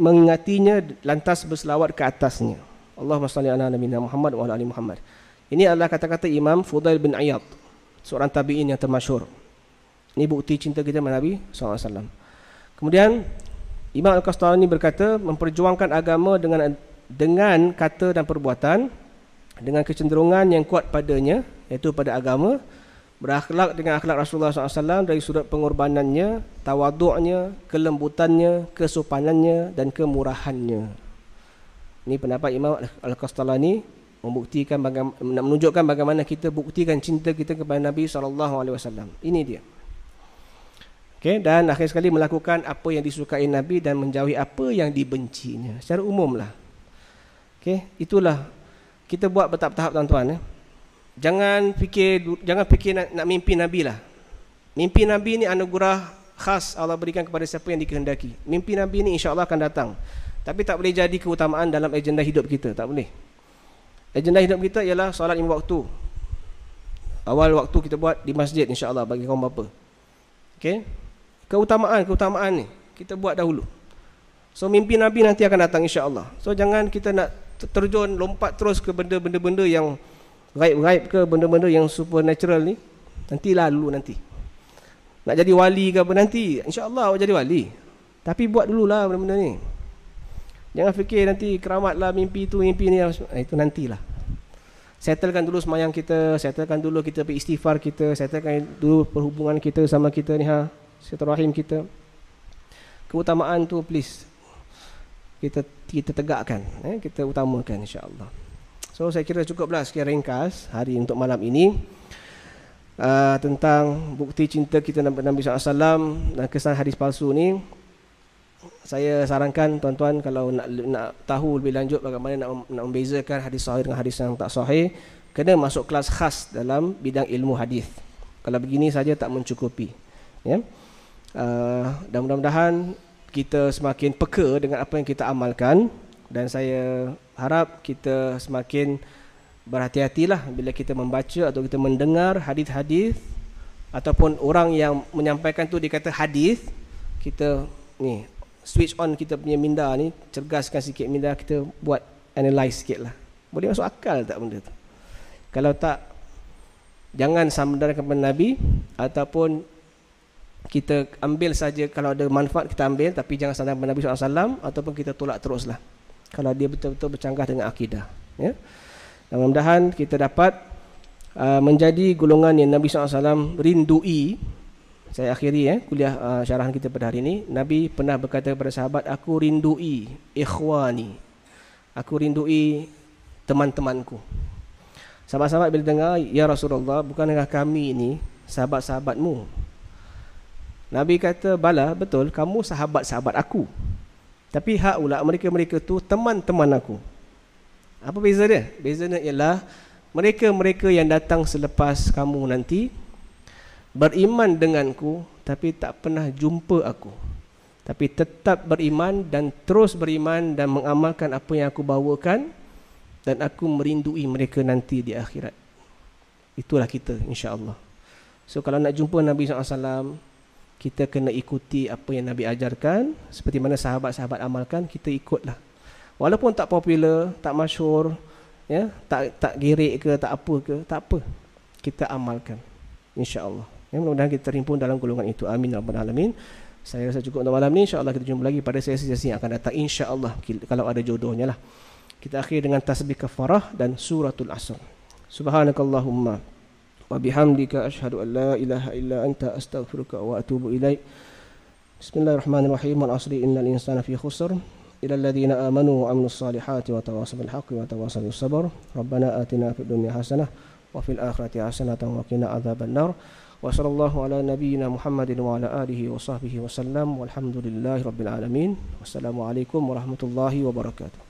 mengingatinya, lantas berselawat ke atasnya. Allahumma salli ala nabiyina Muhammad wa ala ali Muhammad. Ini adalah kata-kata Imam Fudail bin Iyad, seorang tabi'in yang termasyhur. Ini bukti cinta kita kepada Nabi SAW. Kemudian Imam Al-Qastalani berkata, memperjuangkan agama dengan kata dan perbuatan, dengan kecenderungan yang kuat padanya, iaitu pada agama, berakhlak dengan akhlak Rasulullah SAW dari sudut pengorbanannya, tawaduknya, kelembutannya, kesopanannya dan kemurahannya. Ini pendapat Imam Al-Qastalani, membuktikan menunjukkan bagaimana kita buktikan cinta kita kepada Nabi SAW. Ini dia. Okay, dan akhir sekali melakukan apa yang disukai Nabi dan menjauhi apa yang dibencinya. Secara umum lah. Okay, itulah kita buat bertahap-tahap tuan-tuan. Jangan fikir nak mimpi Nabi lah. Mimpi Nabi ni anugerah khas Allah berikan kepada siapa yang dikehendaki. Mimpi Nabi ni insya-Allah akan datang. Tapi tak boleh jadi keutamaan dalam agenda hidup kita, tak boleh. Agenda hidup kita ialah solat 5 waktu. Awal waktu kita buat di masjid insya-Allah bagi kaum bapa. Okey. Keutamaan ni kita buat dahulu. So mimpi Nabi nanti akan datang insya-Allah. So jangan kita nak terjun lompat terus ke benda-benda yang gaib-gaib ke benda-benda yang supernatural ni. Nantilah dulu nanti. Nak jadi wali ke apa nanti, insya-Allah awak jadi wali. Tapi buat dululah benda-benda ni. Jangan fikir nanti keramat lah mimpi tu mimpi ni, itu nantilah. Settlekan dulu semayang kita, settlekan dulu kita beristighfar kita, settlekan dulu perhubungan kita sama kita ni silaturahim kita. Keutamaan tu please kita tegakkan, kita utamakan insya-Allah. So saya kira cukuplah sekian ringkas hari untuk malam ini tentang bukti cinta kita Nabi SAW dan kesan hadis palsu ni. Saya sarankan tuan-tuan kalau nak tahu lebih lanjut bagaimana nak membezakan hadis sahih dengan hadis yang tak sahih, kena masuk kelas khas dalam bidang ilmu hadis. Kalau begini saja tak mencukupi, ya. Dan mudah-mudahan kita semakin peka dengan apa yang kita amalkan, dan saya harap kita semakin berhati-hatilah bila kita membaca atau kita mendengar hadis-hadis ataupun orang yang menyampaikan tu dia kata hadis, kita ni switch on kita punya minda ni, cergaskan sikit minda kita, buat analyse sikit lah. Boleh masuk akal tak benda tu? Kalau tak, jangan sandarkan kepada Nabi, ataupun kita ambil saja kalau ada manfaat kita ambil, tapi jangan sandarkan kepada Nabi SAW, ataupun kita tolak teruslah kalau dia betul-betul bercanggah dengan akidah, ya. Dan mudah-mudahan kita dapat menjadi golongan yang Nabi SAW rindui. Saya akhiri kuliah syarahan kita pada hari ini. Nabi pernah berkata kepada sahabat, aku rindui ikhwani, aku rindui teman-temanku. Sahabat-sahabat bila dengar, ya Rasulullah, bukankah kami ini sahabat-sahabatmu? Nabi kata, bala, betul, kamu sahabat-sahabat aku, tapi haula, mereka-mereka tu teman-teman aku. Apa beza dia? Bezanya ialah mereka-mereka yang datang selepas kamu nanti beriman denganku, tapi tak pernah jumpa aku, tapi tetap beriman dan terus beriman dan mengamalkan apa yang aku bawakan, dan aku merindui mereka nanti di akhirat. Itulah kita, insya-Allah. So kalau nak jumpa Nabi SAW, kita kena ikuti apa yang Nabi ajarkan, seperti mana sahabat-sahabat amalkan, kita ikutlah. Walaupun tak popular, tak masyhur, ya, tak gerik ke, tak apa ke, tak apa, kita amalkan, insya-Allah. Ya, mudah-mudahan kita terhimpun dalam golongan itu. Amin ya rabbal alamin. Saya rasa cukup untuk malam ni. InsyaAllah kita jumpa lagi pada sesi-sesi yang akan datang, insya-Allah, kalau ada jodohnya lah. Kita akhir dengan tasbih kafarah dan suratul asr. Subhanakallahumma wa bihamdika asyhadu an la ilaha illa anta astaghfiruka wa atubu ilaik. Bismillahirrahmanirrahim. Wal asri innal insana fi khusr illa alladhina amanu wa amilus salihati wa tawasaw bil haqqi wa tawasaw bis sabr. Rabbana atina fid dunya hasanah wa fil akhirati hasanatan wa qina adzaban nar. Wa sallallahu ala nabiyyina Muhammadin wa ala alihi wa sahbihi wa sallam. Walhamdulillahi rabbil alamin. Wassalamualaikum warahmatullahi wabarakatuh.